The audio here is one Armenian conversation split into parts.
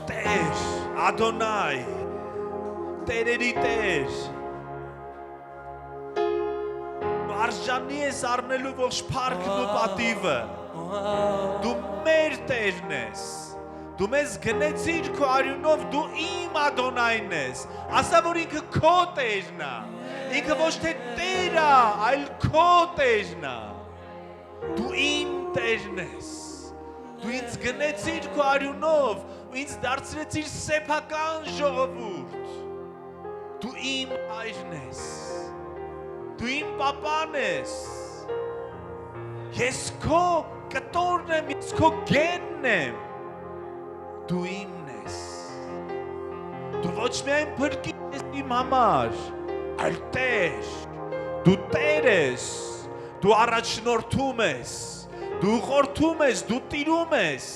Տեր, Ադոնայ, Տերերի Տեր, արժանի ես առնելու ողջ փառքն ու պատիվը, դու մեր Տերն ես, դու մեզ գնեցիր քո արյունով, դու իմ Ադոնայն ես, ասա որ ինքը քո Տերն է, ինքը ոչ թե Տեր է, այլ քո Տերն է, դու իմ Տերն ես, դու ինձ գնեցիր քո արյունով, ու ինձ դարձրեցիր սեփական ժողովուրդ, դու իմ հայրն ես, դու իմ պապան ես, ես քո կտորն եմ, ես քո գենն եմ, դու իմն ես, դու ոչ միայն փրկիչ ես իմ համար, այլ Տեր, դու Տեր ես, դու առաջնորդում ես, դու ուղղորդում ես, դու տիրում ես,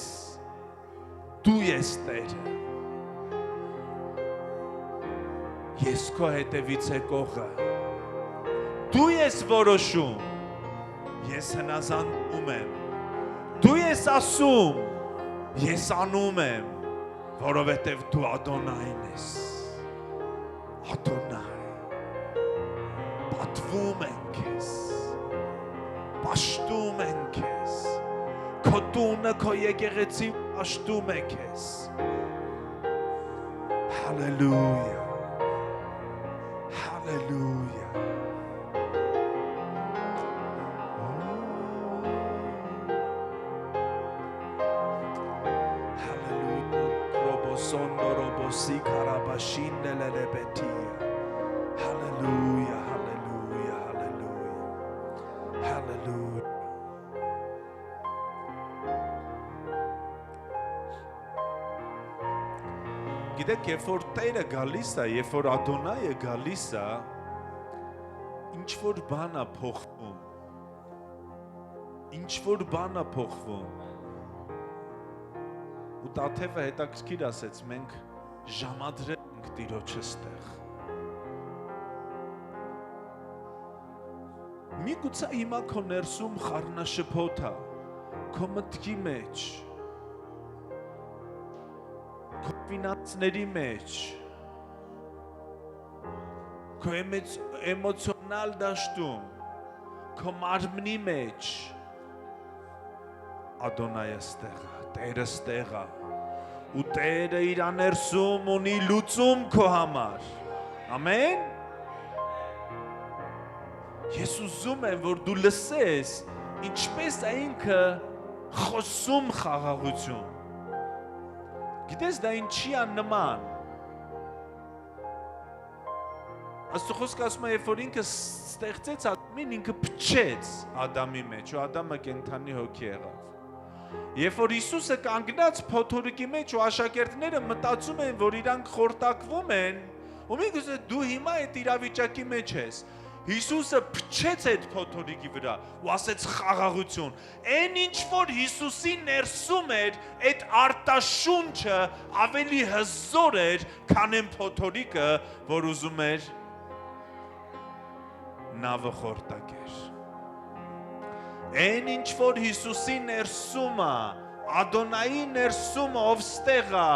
դու ես Տերը, ես քո հետևից եկողը, դու ես որոշում, ես հնազանդում եմ, դու ես ասում, ես անում եմ, որովհետև դու Ադոնայն ես, Ադոնայ, պատվում ենք ես, պաշտում ենք ես, քո տունը, քո եկեղեցին պաշտում ենք ես, հալելույա, հալելույա, Sondorobosi karabashin lelebetia. Hallelujah, hallelujah, hallelujah, hallelujah. Գիտեք, երբ որ Տերը գալիս է, երբ որ Ադոնայը գալիս է, ինչ որ բան է փոխվում, ինչ որ բան է փոխվում. Ու Տաթևը հետաքրքիր ասեց, մենք ժամադրել ենք Տիրոջը ստեղ։ Միգուցե հիմա քո ներսում խառնաշփոթ է, քո մտքի մեջ, քո ֆինանսների մեջ, քո էմոցիոնալ դաշտում, քո մարմնի մեջ, Ադոնայը ստեղ է, Տերը ստեղ է, ու Տերը իր ներսում ունի լուծում քո համար, ամեն, ես ուզում եմ, որ դու լսես, ինչպես է ինքը խոսում խաղաղություն, գիտես դա ինչի է նման, Աստծո խոսքը ասում է, երբ որ ինքը ստեղծեց Ադամին, ինքը փչեց Ադամի մեջ, ու Ադամը կենդանի հոգի եղավ, երբ որ Հիսուսը կանգնած փոթորիկի մեջ ու աշակերտները մտածում են, որ իրանք խորտակվում են, ու միգուցե դու հիմա այդ իրավիճակի մեջ ես, Հիսուսը փչեց այդ փոթորիկի վրա ու ասեց խաղաղություն, այն ինչ որ Հիսուսի ներսում էր, այդ արտաշունչը ավելի հզոր էր, քան այն փոթորիկը, որ ուզում էր նավը խորտակեր։ Այն ինչ որ Հիսուսի ներսումը, Ադոնայի ներսումը, ով ստեղ է,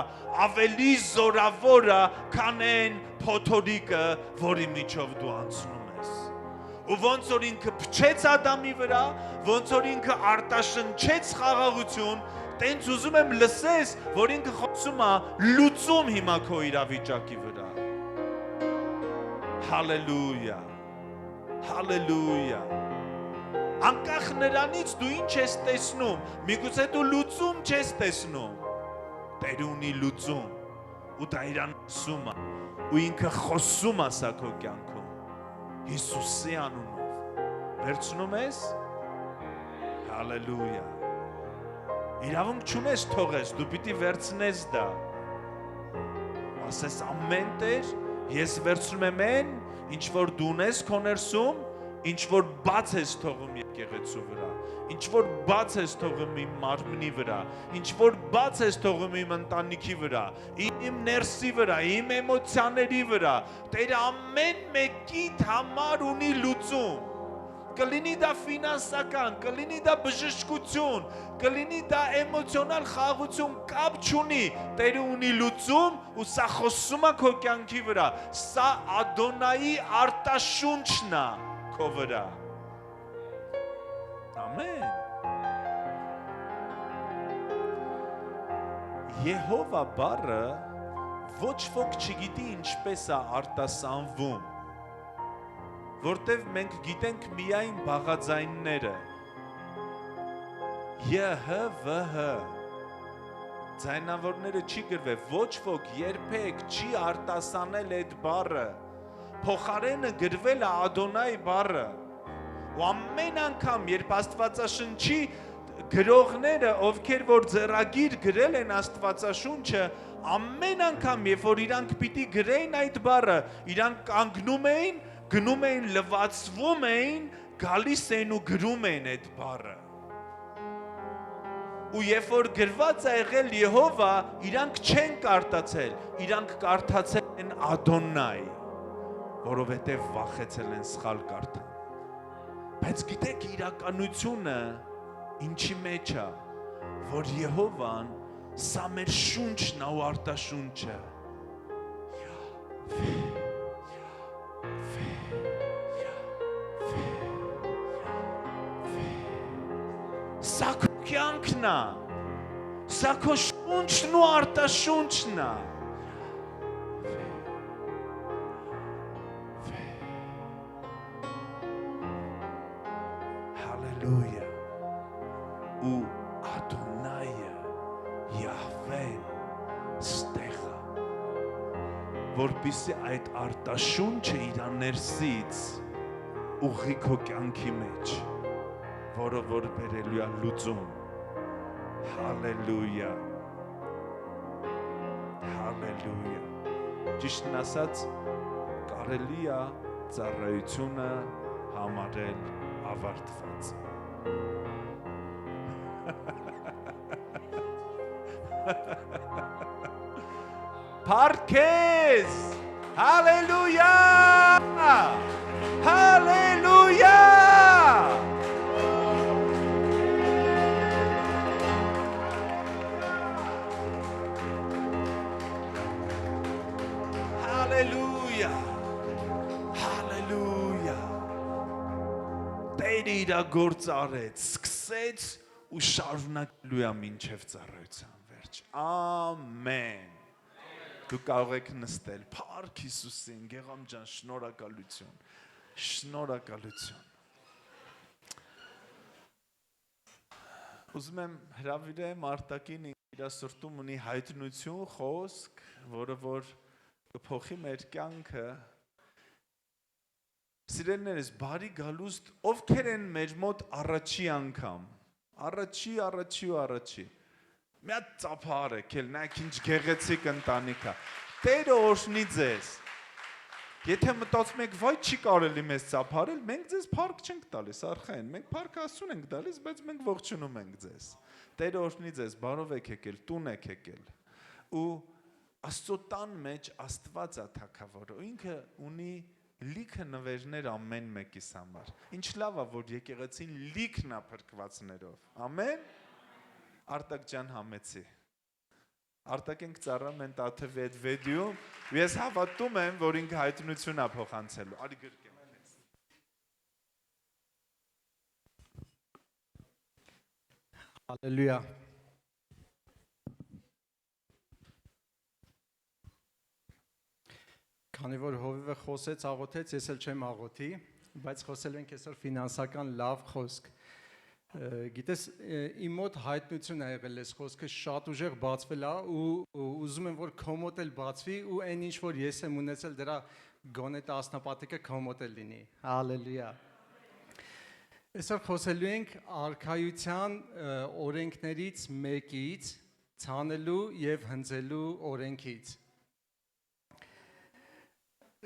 ավելի զորավոր է, քան այն փոթորիկը, որի միջով դու անցնում ես։ Ու ոնց որ ինքը փչեց Ադամի վրա, ոնց որ ինքը արտաշնչեց խաղաղություն, տենց ուզում եմ լսես, որ ինքը խոսում է լուծում հիմա քո իրավիճակի վրա։ Հալելույա, հալելույա։ Անկախ նրանից դու ինչ ես տեսնում, միգուցե դու լուծում չես տեսնում, Տերը ունի լուծում, ու դա իրան ասում է, ու ինքը խոսում է սա քո կյանքում, Հիսուսի անունով, վերցնում ես, հալելույա, իրավունք չունես թողես, դու պիտի վերցնես դա, ասես ամեն Տեր, ես վերցնում եմ են, ինչ որ դու ունես քո ներսում, ինչ որ բաց ես թողում եկեղեցու վրա, ինչ որ բաց ես թողում իմ մարմնի վրա, ինչ որ բաց ես թողում իմ ընտանիքի վրա, իմ ներսի վրա, իմ էմոցիաների վրա, Տերը ամեն մեկիդ համար ունի լուծում, կլինի դա ֆինանսական, կլինի դա բժշկություն, կլինի դա էմոցիոնալ խաղաղություն, կապ չունի, Տերը ունի լուծում ու սա խոսում է քո կյանքի վրա, սա Ադոնայի արտաշունչն է քո վրա։ Ամեն։ Եհովա բառը ոչ ոք չգիտի ինչպես է արտասանվում, որտև մենք գիտենք միայն բաղաձայնները։ ԵՀՎՀ ձայնավորները չի գրվել, ոչ ոք երբեք չի արտասանել այդ բառը, փոխարենը գրվել է Ադոնայ բառը, ու ամեն անգամ, երբ Աստվածաշնչի գրողները, ովքեր որ ձեռագիր գրել են Աստվածաշունչը, ամեն անգամ, երբ որ իրանք պիտի գրեին այդ բառը, իրանք կանգնում էին, գնում էին, լվացվում էին, գալիս էին ու գրում էին այդ բառը։ Ու երբ որ գրված է եղել Եհովա, իրանք չեն կարդացել, իրանք կարդացել են Ադոնայ, որովհետև վախեցել են սխալ կարդան։ Բայց գիտեք իրականությունը ինչի մեջ է, որ Եհովան սա մեր շունչն է ու արտաշունչը։ Սա քո կյանքն է, սա քո շունչն ու արտաշունչն է։ Հալելույա։ Ու Ադոնայը Յահվեն ստեղա, որպեսզի այդ արտաշունչը իր ներսից ուղղի քո կյանքի մեջ, որը որ բերելու է լուծում։ Հալելույա։ Հալելույա։ Ճիշտն ասած, կարելի է ծառայությունը համարել ավարտված։ Փառքես։ Հալելույա։ Հալելույա։ Հալելույա, հալելույա, Տերը իր գործը արեց, սկսեց ու շարունակելու է մինչև ծառայության վերջ, ամեն, դու կարող եք նստել, փառք Հիսուսին, Գեղամ ջան, շնորհակալություն, շնորհակալություն, ուզում եմ հրավիրեմ Արտակին իր սրտում ունի հայտնություն, խոսք, որը որ կփոխի մեր կյանքը, սիրելիներս, բարի գալուստ, ովքեր են մեր մոտ առաջի անգամ, առաջի, մի հատ ծափար եք, նայեք ինչ գեղեցիկ ընտանիք է, Տերը օրհնի ձեզ, եթե մտածում եք, վայ չի կարելի մեզ ծափարել, մենք ձեզ փառք չենք տալիս, արխային, մենք փառք Աստծուն ենք տալիս, բայց մենք ողջունում ենք ձեզ, Տերը օրհնի ձեզ, բարով եք եկել, տուն եք եկել, ու Աստծո տան մեջ Աստված է թագավորը, ինքը ունի լիքը նվերներ ամեն մեկիս համար, ինչ լավ է, որ եկեղեցին լիքն է փրկվածներով, ամեն, Արտակ ջան համեցի, Արտակ ենք ծառայում են Տաթևի այդ վեդիում, ես հավատում եմ, որ ինքը հայտնություն է փոխանցելու, արի գրկեմ ես։ Հալելույա։ Քանի որ հովիվը խոսեց, աղոթեց, ես էլ չեմ աղոթի, բայց խոսելու ենք այսօր ֆինանսական լավ խոսք։ Գիտես, իմ մոտ հայտնություն է եղել այս խոսքը, շատ ուժեղ բացվել է ու ուզում եմ, որ քո մոտ էլ բացվի ու այն ինչ որ ես եմ ունեցել դրա գոնե տասնապատիկը քո մոտ էլ լինի։ Հալելույա։ Այսօր խոսելու ենք արքայության օրենքներից մեկից, ցանելու եւ հնձելու օրենքից։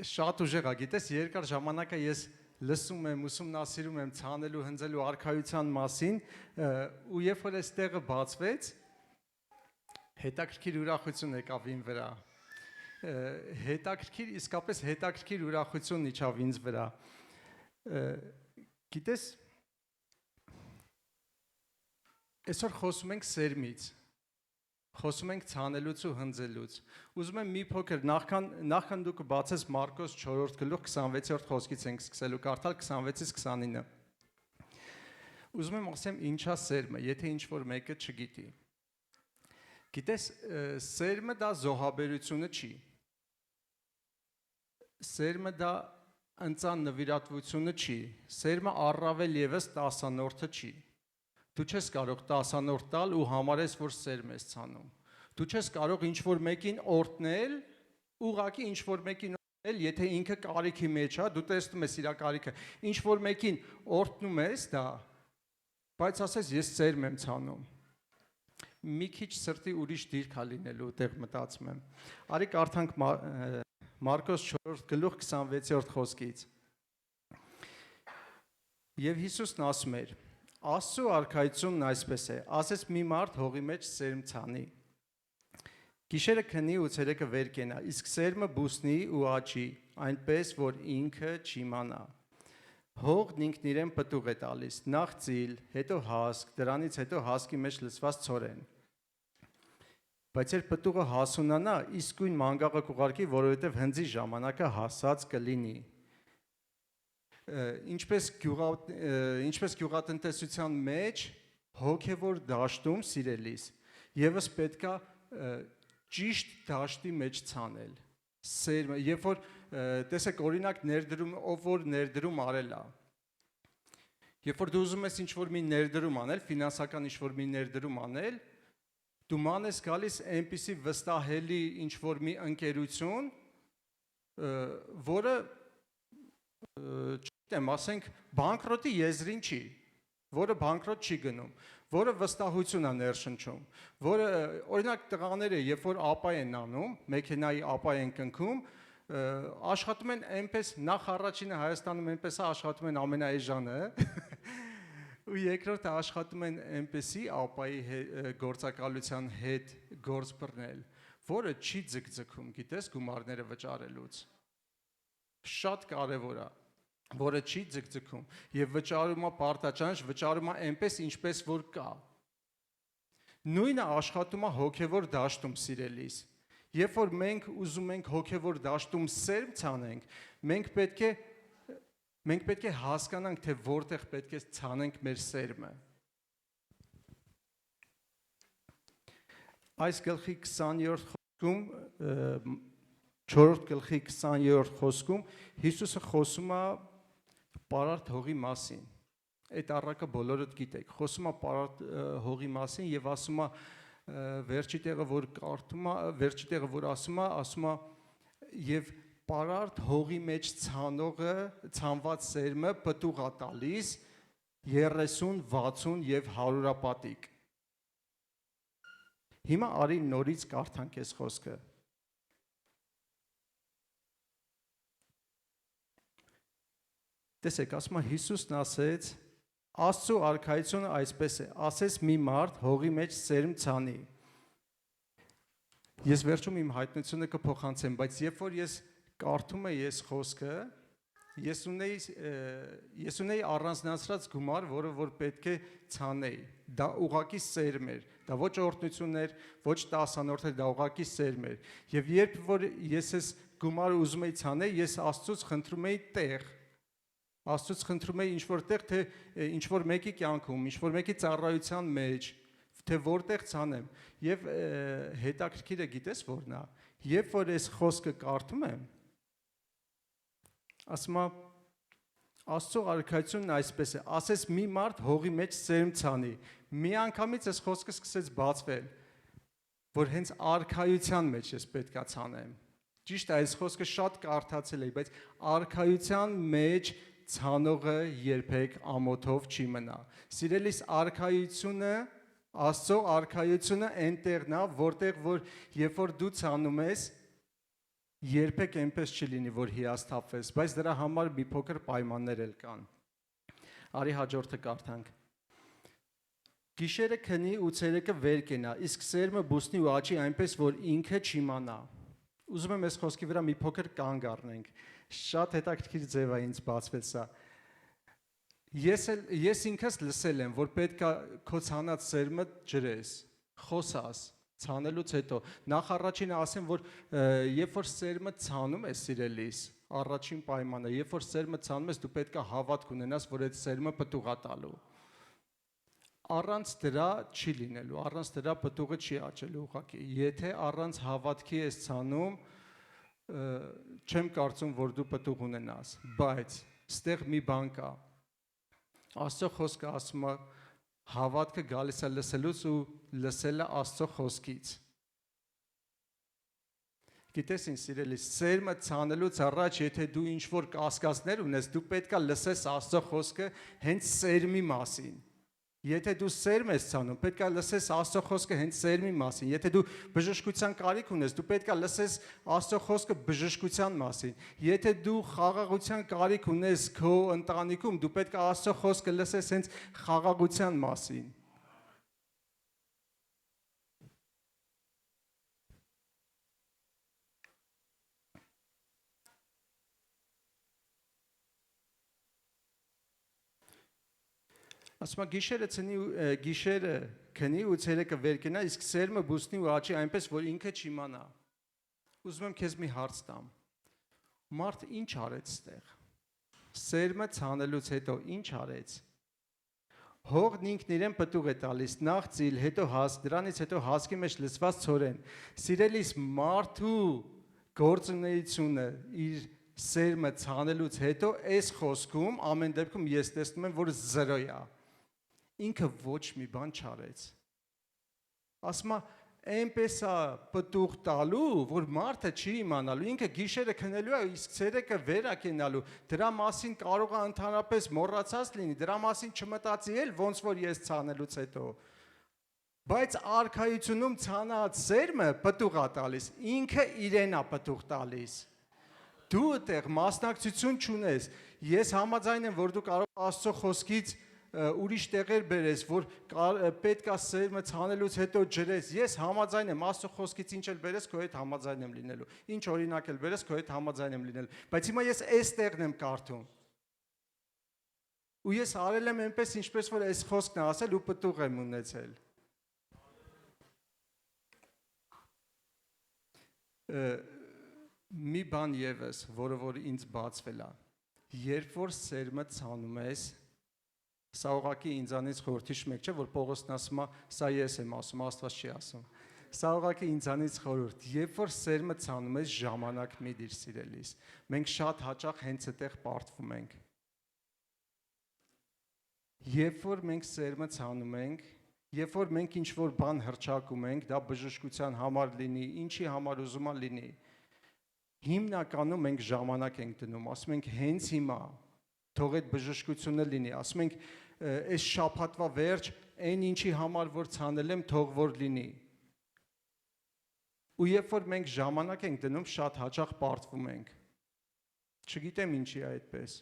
Շատ ուժեղ է, գիտես, երկար ժամանակ է ես լսում եմ, ուսումնասիրում եմ ցանելու, հնձելու արքայության մասին ու երբ որ այս տեղը բացվեց, հետաքրքիր ուրախություն եկավ ինձ վրա։ Իսկապես հետաքրքիր ուրախություն իջավ ինձ վրա։ Գիտես, այսօր խոսում ենք սերմից, խոսում ենք ցանելուց ու հնձելուց։ Ուզում եմ մի փոքր նախքան դուք բացես Մարկոս 4-րդ գլուխ 26-րդ խոսքից ենք սկսելու կարդալ 26-ից 29։ Ուզում եմ ասեմ ինչա սերմը, եթե ինչ որ մեկը չգիտի։ Գիտես, սերմը դա զոհաբերությունը չի։ Սերմը դա ընծան նվիրատվությունը չի։ Սերմը առավել եւս 10-որդը չի։ Դու չես կարող 10-որդ տալ ու համարես, որ սերմ ես ցանում։ Դու չես կարող ինչ-որ մեկին օրհնել, ուղղակի ինչ-որ մեկին օրհնել, եթե ինքը կարիքի մեջ է, դու տեսնում ես իր կարիքը։ Ինչ-որ մեկին օրհնում ես դա, բայց ասես ես սերմ եմ ցանում։ Մի քիչ սրտի ուրիշ դիրք է լինելու, այդտեղ մտածում եմ։ Արի կարդանք Մարկոս 4-րդ գլուխ 26-րդ խոսքից։ Եվ Հիսուսն ասում էր. Աստծո արքայությունն այսպես է, ասես մի մարդ հողի մեջ սերմ ցանի։ Գիշերը քնի ու ցերեկը վեր կենա, իսկ սերմը բուսնի ու աճի, այնպես որ ինքը չիմանա։ Հողն ինքն իրեն պտուղ է տալիս, նախ ծիլ, հետո հասկ, դրանից հետո հասկի մեջ լցված ցորեն։ Բայց երբ պտուղը հասունանա, իսկույն մանգաղը կուղարկի, որովհետև հնձի ժամանակը հասած կլինի։ Ինչպես գյուղատնտեսության մեջ հոգևոր դաշտում սիրելիս, եւս պետքա ճիշտ դաշտի մեջ ցանել։ Սերմը, երբ որ տեսեք օրինակ ներդրում, ով որ ներդրում արել է։ Երբ որ դու ուզում ես ինչ-որ մի ներդրում անել, ֆինանսական ինչ-որ մի ներդրում անել, դու ման ես գալիս այնպիսի վստահելի ինչ-որ մի ընկերություն, որը չգիտեմ, ասենք բանկրոտի եզրին չի, որը բանկրոտ չի գնում, որը վստահություն է ներշնչում, որը օրինակ տղաները, երբ որ ապա են անում, մեքենայի ապա են կնքում, աշխատում են այնպես, նախ առաջինը Հայաստանում այնպես է աշխատում են ամենաէժանը, ու երկրորդը աշխատում են այնպեսի ապայի գործակալության հետ գործ բռնել, որը չի ձգձգում, գիտես, գումարները վճարելուց։ Շատ կարևոր է, որը չի ձգձգում եւ վճարում է պարտաճանճ, վճարում է այնպես ինչպես որ կա։ Նույնը աշխատում է հոգևոր դաշտում սիրելիս։ Երբ որ մենք ուզում ենք հոգևոր դաշտում սերմ ցանենք, մենք պետք է հասկանանք, թե որտեղ պետք է ցանենք մեր սերմը։ Այս գլխի 20-րդ խոսքում 4-րդ գլխի 20-րդ խոսքում Հիսուսը խոսում է պարարտ հողի մասին։ Այդ առակը բոլորդ գիտեք։ Խոսում է պարարտ հողի մասին եւ ասում է վերջի տեղը որ կարդում է, վերջի տեղը որ ասում է եւ պարարտ հողի մեջ ցանողը, ցանված սերմը պտուղ է տալիս 30, 60 եւ 100 պատիկ։ Հիմա արի նորից կարդանք այս խոսքը։ Տեսեք, ասում է Հիսուսն ասեց. Աստծո արքայությունը այսպես է, ասես մի մարդ հողի մեջ սերմ ցանի։ Ես վերջում իմ հայտնությունը կփոխանցեմ, բայց երբ որ ես կարդում եմ ես խոսքը, ես ունեի առանձնացրած գումար, որը որ պետք է ցանեի։ Դա ուղակի սերմ էր, դա ոչ օրհնություն էր, ոչ 10-որդ էր, դա ուղակի սերմ էր։ Եվ երբ որ ես այս գումարը ուզում էի ցանել, ես Աստծուց խնդրում էի տեղ։ Աստծուց խնդրում էի ինչ-որ տեղ, թե ինչ-որ մեկի կյանքում, ինչ-որ մեկի ծառայության մեջ, թե որտեղ ցանեմ։ Եվ հետաքրքիրը գիտես որն է։ Երբ որ այս խոսքը կարդում եմ, ասում է Աստծո արքայությունն այսպես է, ասես մի մարդ հողի մեջ սերմ ցանի։ Մի անգամից այս խոսքը սկսեց բացվել, որ հենց արքայության մեջ ես պետքա ցանեմ։ Ճիշտ է, այս խոսքը շատ կարդացել էի, բայց արքայության մեջ ցանողը երբեք ամոթով չի մնա։ Սիրելիս, արքայությունը, Աստծո արքայությունը այնտեղն է, որտեղ որ երբ որ դու ցանում ես, երբեք այնպես չի լինի, որ հիասթափվես, բայց դրա համար մի փոքր պայմաններ էլ կան։ Արի հաջորդը կարդանք։ Գիշերը քնի ու ցերեկը վեր կենա, իսկ սերմը բուսնի ու աճի այնպես, որ ինքը չիմանա։ Ուզում եմ այս խոսքի վրա մի փոքր կանգ առնենք։ Շատ հետաքրքիր ձև է ինձ բացվել սա։ Ես ինքս լսել եմ, որ պետք է քո ցանած սերմը ջրես, խոսաս, ցանելուց հետո։ Նախ առաջինը ասեմ, որ երբ որ սերմը ցանում ես, սիրելիս, առաջին պայմանը, երբ որ սերմը ցանում ես, դու պետք է հավատք ունենաս, որ այդ սերմը պտուղ է տալու։ Առանց դրա չի լինելու, առանց դրա պտուղը չի աճելու ուղղակի։ Եթե առանց հավատքի ես ցանում, չեմ կարծում, որ դու պտուղ ունենաս, բայց ստեղ մի բան կա։ Աստծո խոսքը ասում է, հավատքը գալիս է լսելուց ու լսելը Աստծո խոսքից։ Գիտես ինչ սիրելիս, սերմը ցանելուց առաջ, եթե դու ինչ-որ կասկածներ ունես, դու պետք է լսես Աստծո խոսքը հենց սերմի մասին։ Եթե դու սերմ ես ցանում, պետք է լսես Աստծո խոսքը հենց սերմի մասին։ Եթե դու բժշկության կարիք ունես, դու պետք է լսես Աստծո խոսքը բժշկության մասին։ Եթե դու խաղաղության կարիք ունես քո ընտանիքում, դու պետք է Աստծո խոսքը լսես հենց խաղաղության մասին։ Ասում է գիշերը քնի ու ցերեկը վեր կենա, իսկ սերմը բուսնի ու աճի այնպես, որ ինքը չիմանա։ Ուզում եմ քեզ մի հարց տամ։ Մարդ ինչ արեց ստեղ։ Սերմը ցանելուց հետո ինչ արեց։ Հողն ինքն իրեն պտուղ է տալիս, նախ ծիլ, հետո հաս, դրանից հետո հասկի մեջ լցված ցորեն։ Սիրելիս, մարդու գործունեությունը իր սերմը ցանելուց հետո այս խոսքում ամեն դեպքում ես տեսնում եմ, որ 0 է։ Ինքը ոչ մի բան չարեց։ Ասում է, այնպես է պտուղ տալու, որ մարդը չի իմանալու, ինքը գիշերը քնելու է, իսկ ցերեկը վեր է կենալու, դրա մասին կարող է ընդհանրապես մոռացած լինի, դրա մասին չմտածի էլ, ոնց որ ես ցանելուց հետո։ Բայց արքայությունում ցանած սերմը պտուղ է տալիս, ինքը իրեն է պտուղ տալիս։ Դու այդտեղ մասնակցություն չունես, ես համաձայն եմ, որ դու կարող ես Աստծո խոսքից ուրիշ տեղեր բերես, որ պետք է սերմը ցանելուց հետո ջրես, ես համաձայն եմ, Աստծո խոսքից ինչ էլ բերես, քո հետ համաձայն եմ լինելու, ինչ օրինակ էլ բերես, քո հետ համաձայն եմ լինելու, բայց հիմա ես այս տեղն եմ կարդում, ու ես արել եմ այնպես, ինչպես որ այս խոսքն է ասել ու պտուղ եմ ունեցել։ Մի բան ևս, որը որ ինձ բացվել է, երբ որ սերմը ցանում ես, սա ուղղակի ինձանից խորհրդի մեկ չէ, որ Պողոսն ասում է, սա ես եմ ասում, Աստված չի ասում։ Սա ուղղակի ինձանից խորհուրդ, երբ որ սերմը ցանում ես, ժամանակ մի դիր սիրելիս։ Մենք շատ հաճախ հենց այդտեղ պարտվում ենք։ Երբ որ մենք սերմը ցանում ենք, երբ որ մենք ինչ-որ բան հռչակում ենք, դա բժշկության համար լինի, ինչի համար ուզում է լինի, հիմնականում մենք ժամանակ ենք դնում, ասում ենք հենց հիմա, թող այդ բժշկությունը լինի, ասում ենք այս շաբաթվա վերջ, այն ինչի համար որ ցանել եմ, թող որ լինի։ Ու երբ որ մենք ժամանակ ենք դնում, շատ հաճախ պարտվում ենք։ Չգիտեմ ինչի է այդպես։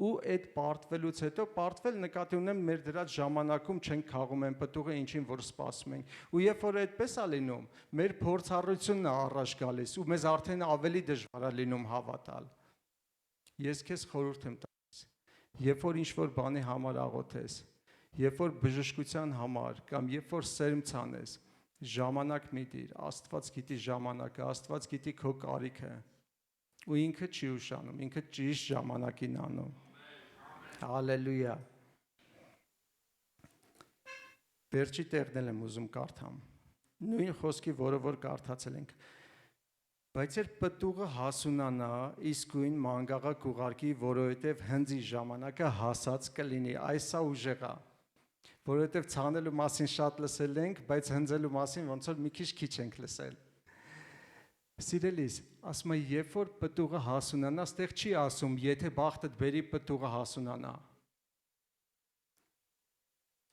Ու այդ պարտվելուց հետո, պարտվել նկատի ունեմ մեր դրած ժամանակում չենք քաղում են պտուղը ինչին որ սպասում ենք։ Ու երբ որ այդպես է լինում, մեր փորձառությունն է առաջ գալիս ու մեզ արդեն ավելի դժվար է լինում հավատալ։ Ես քեզ խորհուրդ եմ տալիս, երբ որ ինչ-որ բանի համար աղոթես, երբ որ բժշկության համար կամ երբ որ սերմ ցանես, ժամանակ մի դիր, Աստված գիտի ժամանակը, Աստված գիտի քո կարիքը։ Ու ինքը չի ուշանում, ինքը ճիշտ ժամանակին անում։ Հալելույա։ Վերջի տեղն եմ ուզում կարդամ։ Նույն խոսքի, որը որ կարդացել ենք։ Բայց երբ պտուղը հասունանա, իսկույն մանգաղը կուղարկի, որովհետև հնձի ժամանակը հասած կլինի, այս է ուժեղա, որովհետև ցանելու մասին շատ լսել ենք, բայց հնձելու մասին ոնց որ մի քիչ ենք լսել։ Սիրելիս, ասում է, երբ որ պտուղը հասունանա, ստեղ չի ասում, եթե բախտդ բերի պտուղը հասունանա։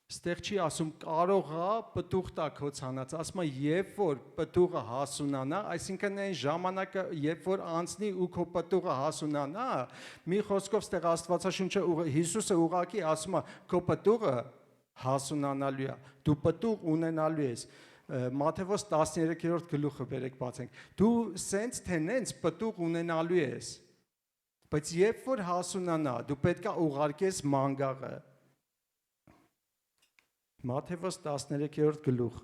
Ստեղ չի ասում, կարող է պտուղ տա քո ցանած, ասում է, երբ որ պտուղը հասունանա, այսինքն այն ժամանակը, երբ որ անցնի ու քո պտուղը հասունանա, մի խոսքով ստեղ Աստվածաշունչը Հիսուսը ուղղակի ասում է, քո պտուղը հասունանալու է, դու պտուղ ունենալու ես։ Մատթեոս 13-րդ գլուխը բերեք բացենք։ Դու սենց թե նենց պտուղ ունենալու ես։ Բայց երբ որ հասունանա, դու պետք է ուղարկես մանգաղը։ Մատթեոս 13-րդ գլուխ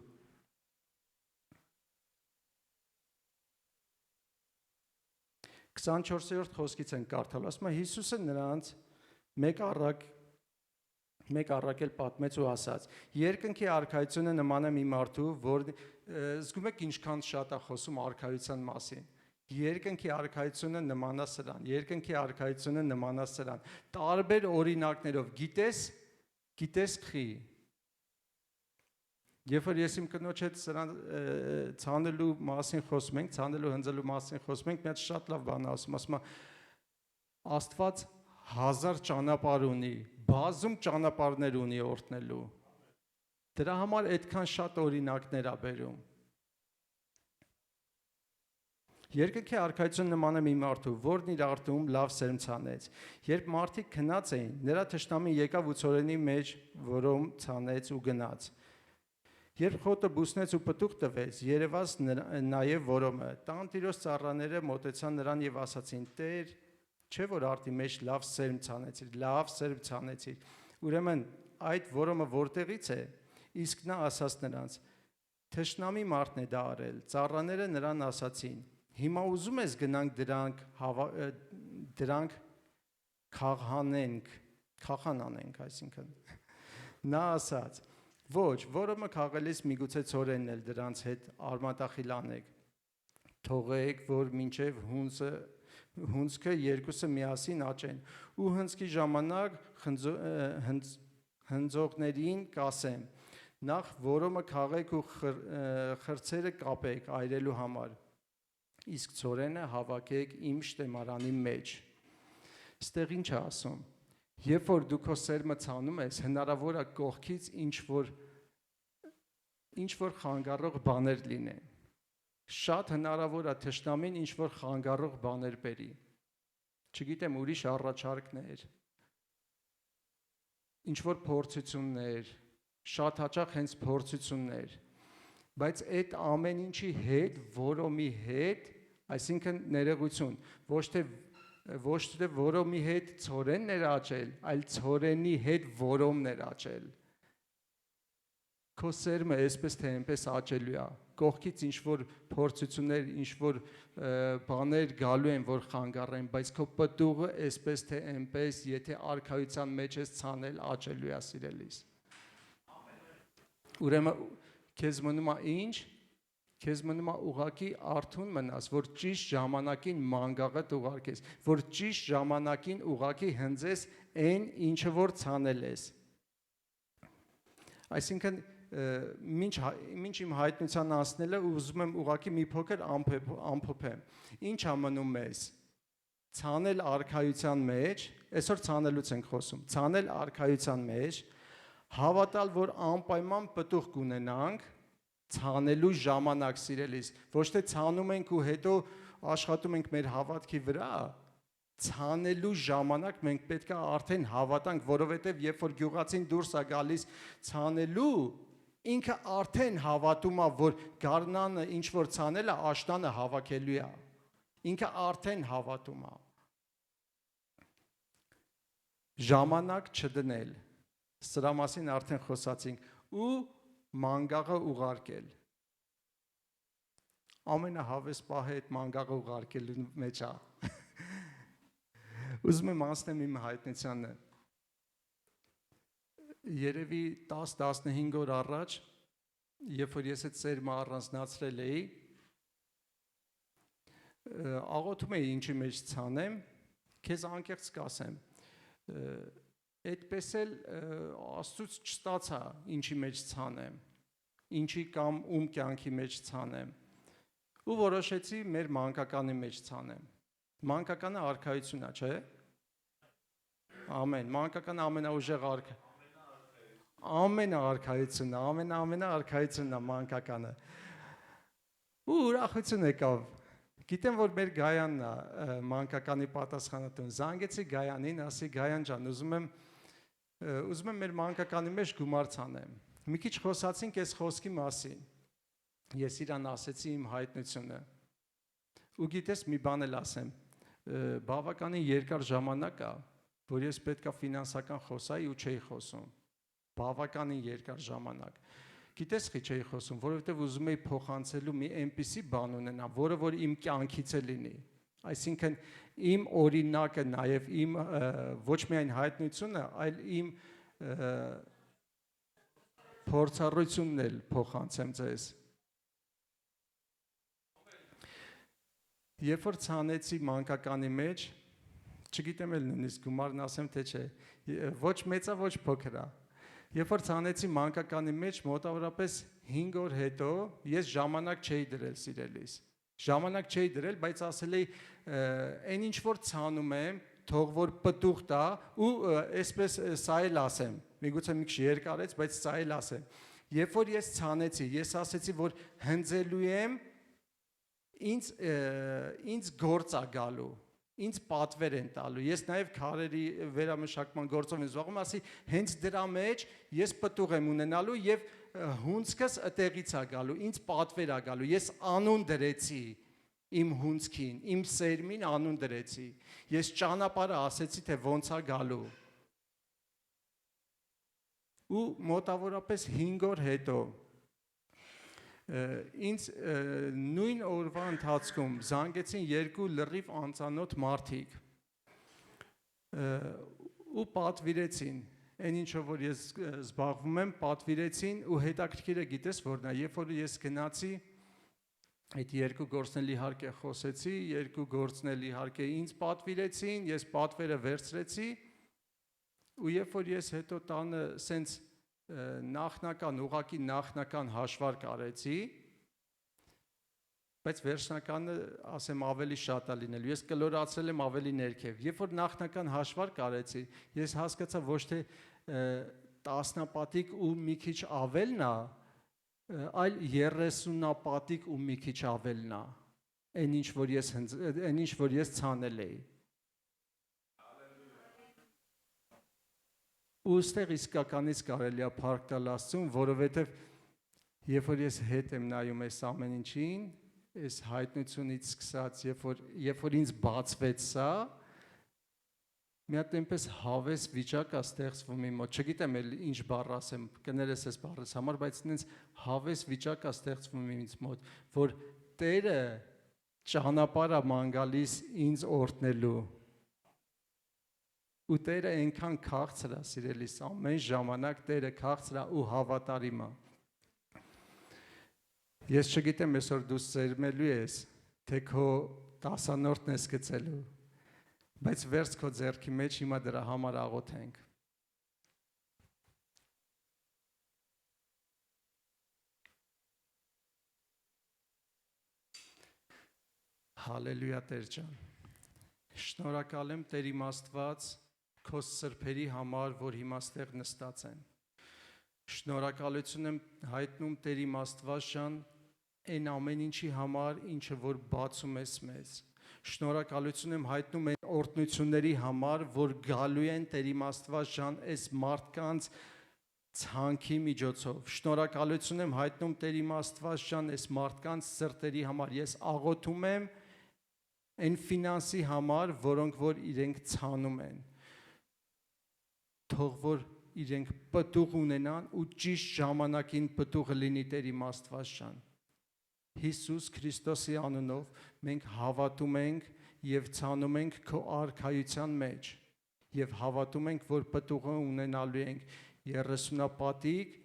24-րդ խոսքից են կարդալ, ասում է Հիսուսը նրանց մեկ առակել պատմեց ու ասաց. Երկնքի արքայությունը նման է մի մարդու, որ զգում եք ինչքան շատ է խոսում արքայության մասին։ Երկնքի արքայությունը նման է սրան, երկնքի արքայությունը նման է սրան։ Տարբեր օրինակներով գիտես խի։ Երբ որ ես իմ կնոջ հետ սրան ցանելու մասին խոսում ենք, ցանելու հնձելու մասին խոսում ենք, մի հատ շատ լավ բան ասում է Աստված 1000 ճանապարհ ունի, բազում ճանապարհներ ունի օրհնելու։ Դրա համար այդքան շատ օրինակներ ա բերում։ Երկնքի արքայությունը նման է մի մարդու, որն իր արտում լավ սերմ ցանեց։ Երբ մարդիկ քնած էին, նրա թշնամին եկավ ու ցորենի մեջ որոմ ցանեց ու գնաց։ Երբ խոտը բուսնեց ու պտուղ տվեց, երևաց նաև որոմը։ Տանտիրոս ծառաները մոտեցան նրան եւ ասացին. Տեր, չէ՞ որ արտի մեջ լավ սերմ ցանեցիր։ Ուրեմն այդ որոմը որտեղից է։ Իսկ նա ասաց նրանց. Թշնամի մարդն է դա արել։ Ծառաները նրան ասացին. Հիմա ուզում ես գնանք դրանք քահանանենք, այսինքն։ Նա ասաց. Ոչ, որոմը քաղելիս միգուցե ցորենն էլ դրանց հետ արմատախիլ անեք։ Թողեք, որ մինչև հունձքը երկուսը միասին աճեն, ու հնձքի ժամանակ հնձողներին կասեմ. Նախ որոմը քաղեք ու խրձերը կապեք այրելու համար, իսկ ցորենը հավաքեք իմ շտեմարանի մեջ։ Ստեղ ինչ է ասում։ Երբ որ դու քո սերմը ցանում ես, հնարավոր է կողքից ինչ որ խանգարող բաներ լինեն։ Շատ հնարավոր է թշնամին ինչ որ խանգարող բաներ բերի։ Չգիտեմ, ուրիշ առաջարկներ, ինչ որ փորձություններ, շատ հաճախ հենց փորձություններ, բայց այդ ամեն ինչի հետ, որոմի հետ, այսինքն ներողություն, ոչ թե որոմի հետ ցորենն էր աճել, այլ ցորենի հետ որոմն էր աճել։ Քո սերմը այսպես թե այնպես աճելու է։ Կողքից ինչ որ փորձություններ, ինչ որ բաներ գալու են, որ խանգարեն, բայց քո պտուղը այսպես թե այնպես, եթե արքայության մեջ ես ցանել, աճելու է, սիրելիս։ Ուրեմն քեզ մնում է ինչ։ Քեզ մնում է ուղակի արթուն մնաս, որ ճիշտ ժամանակին մանգաղդ ուղարկես, որ ճիշտ ժամանակին ուղակի հնձես այն, ինչը որ ցանել ես։ Այսինքն, մինչ իմ հայտնության անցնելը ուզում եմ ուղակի մի փոքր ամփոփեմ։ Ինչ է մնում մեզ։ Ցանել արքայության մեջ, այսօր ցանելուց ենք խոսում, ցանել արքայության մեջ, հավատալ, որ անպայման պտուղ կունենանք, ցանելու ժամանակ, սիրելիս, ոչ թե ցանում ենք ու հետո աշխատում ենք մեր հավատքի վրա, ցանելու ժամանակ մենք պետք է արդեն հավատանք, որովհետև երբ որ գյուղացին դուրս է գալիս ցանելու, ինքը արդեն հավատում է, որ գարնանը ինչ որ ցանել է, աշտանը հավաքելու է։ Ինքը արդեն հավատում է։ Ժամանակ չդնել։ Սրա մասին արդեն խոսացինք ու մանգաղը ուղարկել։ Ամենահավես պահը այդ մանգաղը ուղարկելու մեջ է։ Ուզում եմ անցնեմ իմ հայտնությանը։ Երևի 10-15 օր առաջ, երբ որ ես այդ սերմը առանձնացրել էի, աղոթում էի ինչի մեջ ցանեմ, քեզ անկեղծ կասեմ, այդպես էլ Աստծուց չստացա ինչի մեջ ցանեմ, ինչի կամ ում կյանքի մեջ ցանեմ, ու որոշեցի մեր մանկականի մեջ ցանեմ։ Մանկականը արքայությունն է, չէ՞։ Ամեն, մանկականը ամենաուժեղ ամենաարքայությունն է մանկականը։ Ու ուրախություն եկավ։ Գիտեմ, որ մեր Գայանն է մանկականի պատասխանատուն։ Զանգեցի Գայանին, ասի Գայան ջան, ուզում եմ մեր մանկականի մեջ գումար ցանեմ։ Մի քիչ խոսացինք այս խոսքի մասին։ Ես իրան ասեցի իմ հայտնությունը։ Ու գիտես մի բան էլ ասեմ։ բավականին երկար ժամանակ է, որ ես պետքա ֆինանսական խոսայի ու չէի խոսում։ Բավականին երկար ժամանակ։ Գիտես խի չէի խոսում, որովհետև ուզում էի փոխանցելու մի այնպիսի բան ունենամ, որը որ իմ կյանքից է լինի։ Այսինքն իմ օրինակը նաև իմ ոչ միայն հայտնությունը, այլ իմ փորձառությունն էլ փոխանցեմ ձեզ։ Երբ որ ցանեցի մանկականի մեջ, չգիտեմ էլ նույնիսկ գումարն ասեմ թե չէ, ոչ մեծա, ոչ փոքր է։ Երբ որ ցանեցի մանկականի մեջ, մոտավորապես 5 օր հետո ես ժամանակ չէի դրել սիրելիս։ Ժամանակ չէի դրել, բայց ասել էի, այն ինչ որ ցանում եմ, թող որ պտուղ տա ու այսպես սա էլ ասեմ։ Միգուցե մի քիչ երկարեց, բայց սա էլ ասեմ։ Երբ որ ես ցանեցի, ես ասեցի, որ հնձելու եմ ինձ գործ է գալու, ինձ պատվեր են տալու, ես նաև քարերի վերամշակման գործով եմ զբաղվում, ասի հենց դրա մեջ ես պտուղ եմ ունենալու եւ հունցքս այդտեղից է գալու, ինձ պատվեր է գալու, ես անուն դրեցի իմ հունցքին, իմ սերմին անուն դրեցի, ես ճանապարհը ասեցի, թե ոնց է գալու։ Ու մոտավորապես 5 օր հետո ինձ նույն օրվա ընթացքում զանգեցին 2 լրիվ անծանոթ մարդիկ ու պատվիրեցին, այն ինչով որ ես զբաղվում եմ, պատվիրեցին ու հետաքրքիրը գիտես որն է, երբ որ ես գնացի, այդ 2 գործն էլ իհարկե խոսեցի, 2 գործն էլ իհարկե ինձ պատվիրեցին, ես պատվերը վերցրեցի ու երբ որ ես հետո տանը սենց նախնական հաշվարկ արեցի, բայց վերջնականը ասեմ ավելի շատ է լինելու, ես կլորացրել եմ ավելի ներքև, երբ որ նախնական հաշվարկ արեցի, ես հասկացա ոչ թե տասնապատիկ ու մի քիչ ավելն է, այլ 30-ապատիկ ու մի քիչ ավելն է, այն ինչ որ ես ցանել էի։ Ու ստեղ իսկականից կարելի է փառք տալ Աստծուն, որովհետև երբ որ ես հետ եմ նայում այս ամեն ինչին, այս հայտնությունից սկսած, երբ որ ինձ բացվեց սա, մի հատ այնպես հավես վիճակ է ստեղծվում իմ մոտ, չգիտեմ էլ ինչ բառ ասեմ, կներես այս բառից համար, բայց ինձ հավես վիճակ է ստեղծվում ինձ մոտ, որ Տերը ճանապարհ է ման գալիս ինձ օրհնելու։ Ու Տերը այնքան քաղցր է, սիրելիս, ամեն ժամանակ Տերը քաղցր է ու հավատարիմ է։ Ես չգիտեմ այսօր դու սերմելու ես, թե քո տասանորդն ես գցելու, բայց վերց քո ձեռքի մեջ հիմա դրա համար աղոթենք։ Հալելույա Տեր ջան։ Շնորհակալ եմ Տեր իմ Աստված քո սրբերի համար, որ հիմա ստեղ նստած են։ Շնորհակալություն եմ հայտնում Տեր իմ Աստված ջան, այն ամեն ինչի համար, ինչը որ բացում ես մեզ։ Շնորհակալություն եմ հայտնում այն օրհնությունների համար, որ գալու են Տեր իմ Աստված ջան, այս մարդկանց ցանքի միջոցով։ Շնորհակալություն եմ հայտնում Տեր իմ Աստված ջան, այս մարդկանց սրտերի համար։ Ես աղոթում եմ այն ֆինանսի համար, որոնք որ իրենք ցանում են։ Թող որ իրենք պտուղ ունենան ու ճիշտ ժամանակին պտուղը լինի Տեր իմ Աստված ջան։ Հիսուս Քրիստոսի անունով մենք հավատում ենք եւ ցանում ենք քո արքայության մեջ եւ հավատում ենք, որ պտուղը ունենալու ենք 30-ապատիկ,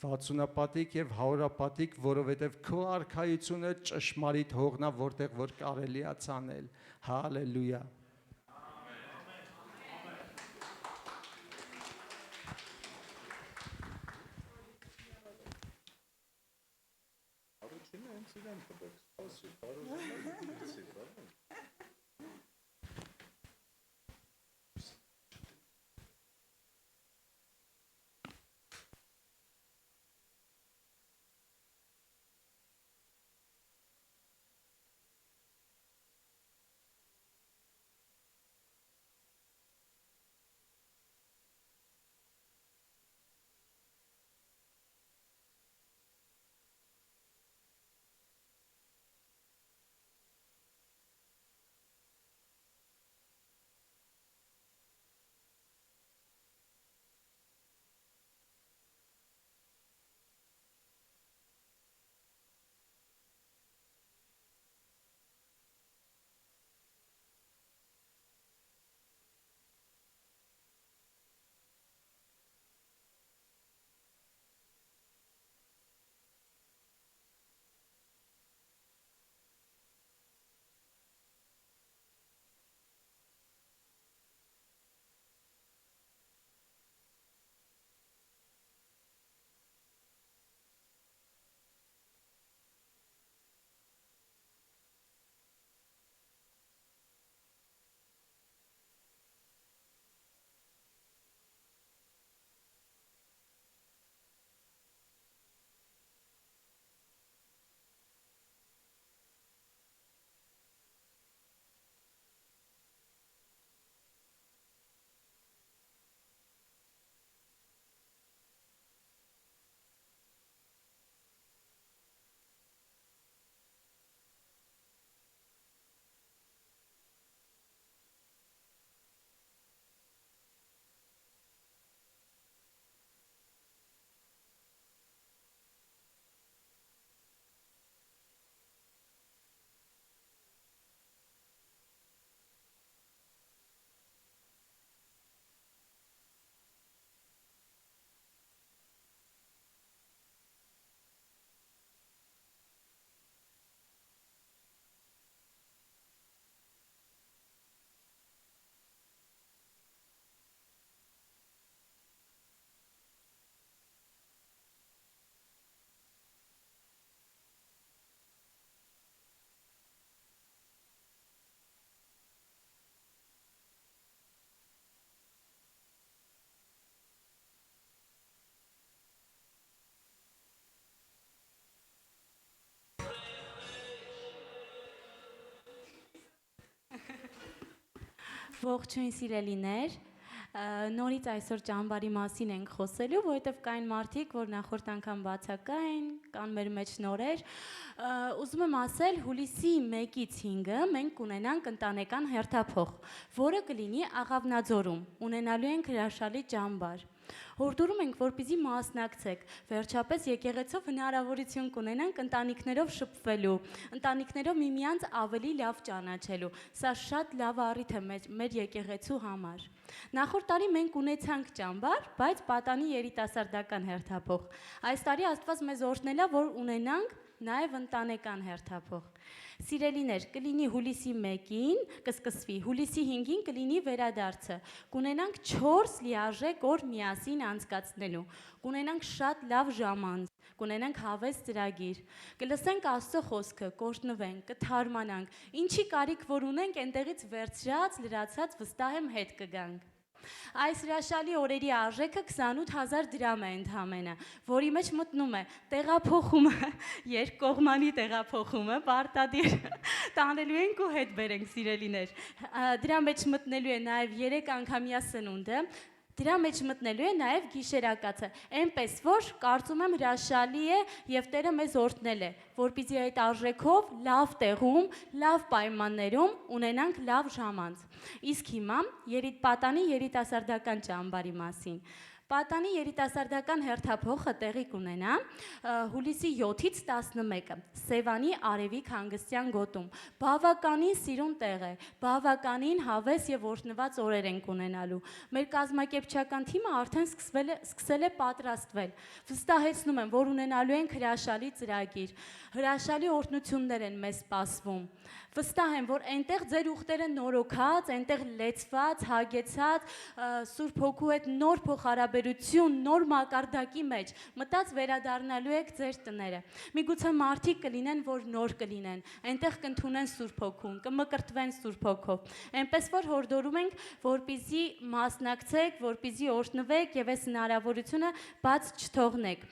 60-ապատիկ եւ 100-ապատիկ, որովհետեւ քո արքայությունը ճշմարիտ հողն է, որտեղ որ կարելի է ցանել։ Հալելույա։ Ողջույն սիրելիներ, նորից այսօր ճամբարի մասին ենք խոսելու, որովհետև կային մարդիկ, որ նախորդ անգամ բացակա են, կան մեր մեջ նորեր, ուզում եմ ասել, հուլիսի 1-ից 5-ը մենք կունենանք ընտանեկան հերթափոխ, որը կլինի Աղավնաձորում, ունենալու ենք հրաշալի ճամբար։ Հորդորում ենք, որպեսզի մասնակցեք, վերջապես եկեղեցով հնարավորություն կունենանք ընտանիքներով շփվելու, ընտանիքներով միմյանց ավելի լավ ճանաչելու։ Սա շատ լավ առիթ է մեր եկեղեցու համար։ Նախորդ տարի մենք ունեցանք ճամբար, բայց պատանի երիտասարդական հերթափոխ։ Այս տարի Աստված մեզ օրհնել է, որ ունենանք նաև ընտանեկան հերթափոխ։ Սիրելիներ, կլինի հուլիսի 1-ին, կսկսվի, հուլիսի 5-ին կլինի վերադարձը, կունենանք 4 լիարժեք օր միասին անցկացնելու, կունենանք շատ լավ ժամանց, կունենանք հավես ծրագիր, կլսենք Աստծո խոսքը, կօրհնվենք, կթարմանանք, ինչի կարիք որ ունենք, այնտեղից վերցրած, լրացած վստահ եմ հետ կգանք։ Այս հրաշալի օրերի արժեքը 28,000 դրամ է ընդամենը, որի մեջ մտնում է տեղափոխումը, երկկողմանի տեղափոխումը, պարտադիր տանելու ենք ու հետ բերենք սիրելիներ։ Դրա մեջ մտնելու է նաև 3 անգամյա սնունդը, դրա մեջ մտնելու է նաև գիշերակացը, այնպես որ կարծում եմ հրաշալի է և Տերը մեզ օրհնել է, որպեսզի այդ արժեքով լավ տեղում, լավ պայմաններում ունենանք լավ ժամանց։ Իսկ հիմա պատանի երիտասարդական ճամբարի մասին։ Պատանի երիտասարդական հերթափոխը տեղի կունենա հուլիսի 7-ից 11-ը Սևանի Արևիկ հանգստյան գոտում։ Բավականին սիրուն տեղ է, բավականին հավես և օրհնված օրեր ենք ունենալու։ Մեր կազմակերպչական թիմը արդեն սկսել է պատրաստվել։ Վստահեցնում եմ, որ ունենալու ենք հրաշալի ծրագիր, հրաշալի օրհնություններ են մեզ սպասվում։ Վստահ եմ, որ այնտեղ ձեր ուխտերը նորոգած, այնտեղ լեցված, հագեցած, Սուրբ Հոգու հետ նոր փոխհարաբերություն, նոր մակարդակի մեջ մտած վերադառնալու եք ձեր տները։ Միգուցե մարդիկ կլինեն, որ նոր կլինեն, այնտեղ կընդունեն Սուրբ Հոգուն, կմկրտվեն Սուրբ Հոգով։ Այնպես որ հորդորում ենք, որպեսզի մասնակցեք, որպեսզի օրհնվեք եւ այս հնարավորությունը բաց չթողնեք։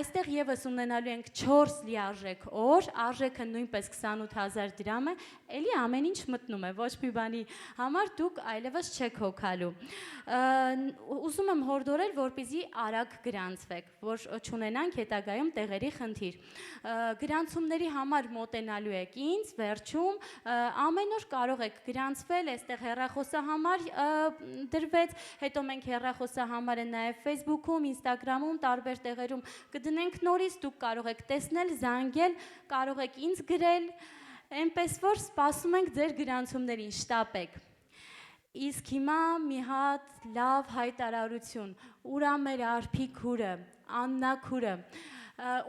Այստեղ եւս ունենալու ենք 4 լիարժեք օր, արժեքը նույնպես 28,000 դրամ է, էլի ամեն ինչ մտնում է, ոչ մի բանի համար դուք այլևս չեք հոգալու։ Ուզում եմ հորդորել, որպեսզի արագ գրանցվեք, որ չունենանք հետագայում տեղերի խնդիր։ Գրանցումների համար մոտենալու եք ինձ, վերջում ամեն օր կարող եք գրանցվել, այստեղ հեռախոսահամար դրվեց, հետո մենք հեռախոսահամարը նաև Facebook-ում, Instagram-ում, տարբեր տեղերում կդնենք նորից, դուք կարող եք տեսնել, զանգել, կարող եք ինձ գրել, այնպես որ սպասում ենք ձեր գրանցումներին, շտապեք։ Իսկ հիմա մի հատ լավ հայտարարություն, ուրա մեր արփիկ քուրը, Աննա քուրը։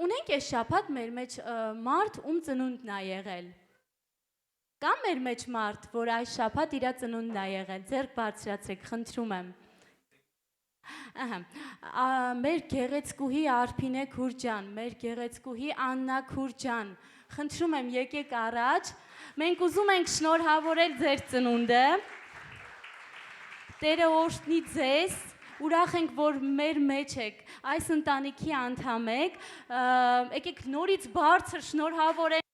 Ունենք այս շաբաթ մեր մեջ մարդ, ում ծնունդն է եղել։ Կա մեր մեջ մարդ, որ այս շաբաթ իր ծնունդն է եղել, ձեռք բարձրացրեք, խնդրում եմ։ Մեր գեղեցկուհի Արփինե Քուրջան, մեր գեղեցկուհի Աննա Քուրջան, խնդրում եմ եկեք առաջ, մենք ուզում ենք շնորհավորել ձեր ծնունդը, Տերը օրհնի ձեզ, ուրախ ենք, որ մեր մեջ եք, այս ընտանիքի անդամ եք, եկեք նորից բարձր շնորհավորենք,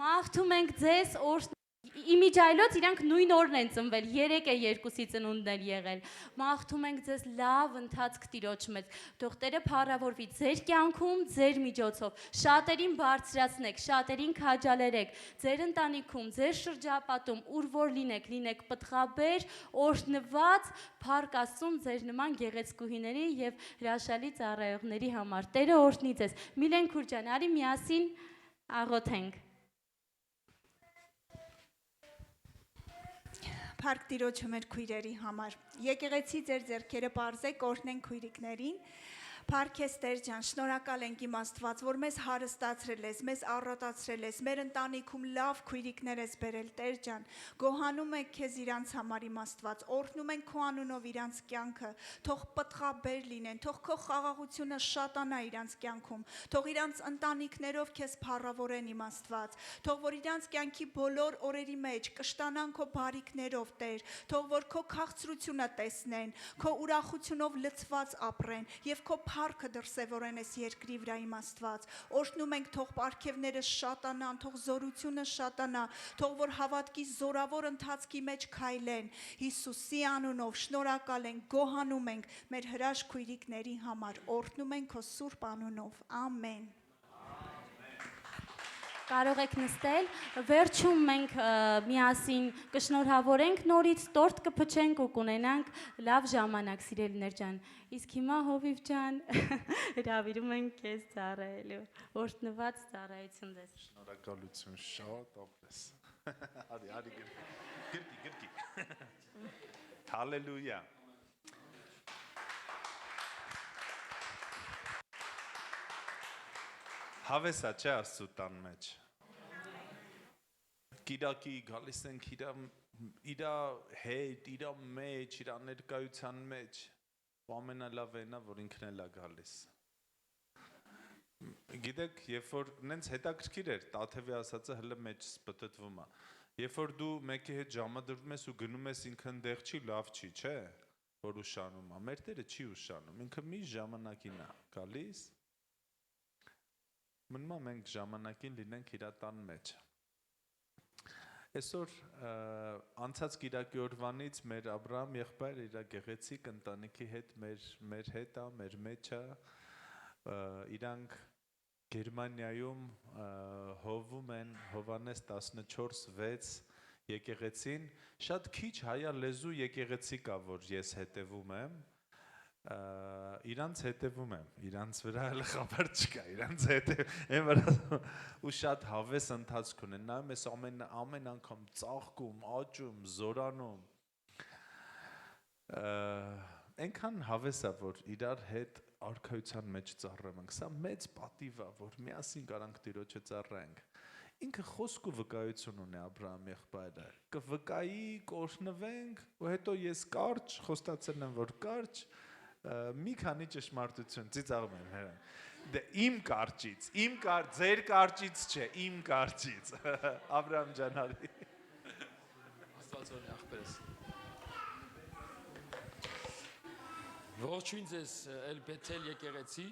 մաղթում ենք ձեզ օրհնի Իմիջայլոց իրանք նույն օրն են ծնվել, 3 է երկուսի ծնունդն էլ եղել, մաղթում ենք ձեզ լավ ընթացք Տիրոջ մեծ, թող Տերը փառավորվի ձեր կյանքում, ձեր միջոցով, շատերին բարձրացնեք, շատերին քաջալերեք, ձեր ընտանիքում, ձեր շրջապատում, ուր որ լինեք պտղաբեր, օրհնված, փառք Աստծուն ձեր նման գեղեցկուհիների եւ հրաշալի ծառայողների համար, Տերը օրհնի ձեզ, Միլեն Քուրջան, արի միասին աղոթենք։ Փառք Տիրոջը մեր քույրերի համար։ Եկեղեցի ձեր ձեռքերը պարզեք, օրհնենք քույրիկներին։ Փառք ես Տեր ջան, շնորհակալ ենք իմ Աստված, որ մեզ հարստացրել ես, մեզ առատացրել ես, մեր ընտանիքում լավ քույրիկներ ես բերել, Տեր ջան։ Գոհանում ենք քեզ իրանց համար իմ Աստված, օրհնում ենք քո անունով իրանց կյանքը, թող պտղաբեր լինեն, թող քո խաղաղությունը շատանա իրանց կյանքում, թող իրանց ընտանիքներով քեզ փառավորեն իմ Աստված, թող որ իրանց կյանքի բոլոր օրերի մեջ կշտանան քո բարիքներով, Տեր, թող որ քո քաղցրությունը տեսնեն, քո ուրախությունով լցված ապրեն եւ քո փառքը դրսևորեն այս երկրի վրա իմ Աստված։ Օրհնում ենք թող պարգևները շատանան, թող զորությունը շատանա, թող որ հավատքի զորավոր ընթացքի մեջ քայլեն։ Հիսուսի անունով շնորհակալ ենք, գոհանում ենք մեր հրաշք քույրիկների համար, օրհնում ենք քո սուրբ անունով։ Ամեն։ Կարող եք նստել, վերջում մենք միասին կշնորհավորենք նորից, տորտ կփչենք ու կունենանք լավ ժամանակ, սիրելիներ ջան։ Իսկ հիմա Հովիվ ջան, հրավիրում ենք քեզ ծառայելու, օրհնված ծառայություն դես։ Շնորհակալություն շատ ապրես։ Արի գրկի։ Հալելույա։ Հավեսա չէ Աստծու տան մեջ։ Կիրակի գալիս ենք իր հետ, իր մեջ, իր ներկայության մեջ, ու ամենալավն է, որ ինքն էլ է գալիս։ Գիտեք, երբ որ նենց հետաքրքիր էր, Տաթևի ասածը հլը մեջ սպտտվում է։ Երբ որ դու մեկի հետ ժամադրվում ես ու գնում ես ինքն դեղ չի, լավ չի, չէ, որ ուշանում է։ Մեր Տերը չի ուշանում, ինքը մի ժամանակին է գալիս։ Մնում է մենք ժամանակին լինենք իր տան մեջ։ Այսօր անցած կիրակի օրվանից մեր Աբրահամ եղբայրը իր գեղեցիկ ընտանիքի հետ մեր հետ է, մեր մեջ է, իրանք Գերմանիայում հովում են Հովանես 14:6 եկեղեցին, շատ քիչ հայա լեզու եկեղեցի կա, որ ես հետևում եմ, իրանց հետևում եմ, իրանց վրա էլ խաբար չկա, իրանց հետև ու շատ հավես ընթացք ունեն, նայում ես ամեն անգամ ծաղկում, աճում, զորանում, այնքան հավես է, որ իրար հետ արքայության մեջ ծառայում ենք, սա մեծ պատիվ է, որ միասին կարանք Տիրոջը ծառայենք, ինքը խոսք ու վկայություն ունի Աբրահամ եղբայրը, կվկայի, կօրհնվենք, ու հետո ես կարճ, խոստացել եմ, որ կարճ, մի քանի ճշմարտություն, ծիծաղում եմ հերան, դե իմ կարճից, ձեր կարճից չէ, իմ կարճից, Աբրահամ ջան արի։ Աստվածորի աղբերս։ Ողջույն ձեզ էլ Բեթել եկեղեցի։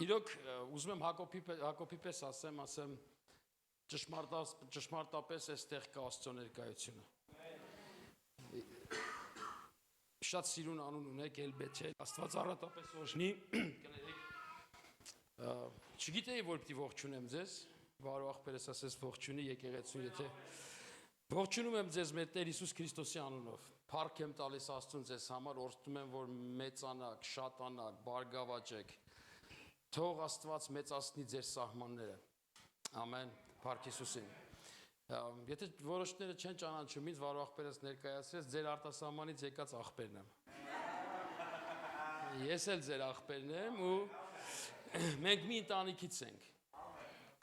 Իրոք ուզում եմ Հակոբի պես ասեմ ճշմարտապես այստեղ կա Աստծո ներկայությունը։ Շատ սիրուն անուն ունեք էլ Բեթել, Աստված առատապես օրհնի, չգիտեի, որ պիտի ողջունեմ ձեզ, Վարո աղբերս ասես ողջունի եկեղեցու, եթե ողջունում եմ ձեզ մեր Տեր Հիսուս Քրիստոսի անունով, փառք եմ տալիս Աստծուն ձեզ համար, օրհնում եմ, որ մեծանաք, շատանաք, բարգավաճեք, թող Աստված մեծացնի ձեր սահմանները, ամեն, փառք Հիսուսին։ Եթե որոշները չեն ճանաչում ինձ, Վարո աղբերս ներկայացրեց, ձեր արտասահմանից եկած աղբերն եմ։ Ես էլ ձեր աղբերն եմ ու մենք մի ընտանիքից ենք։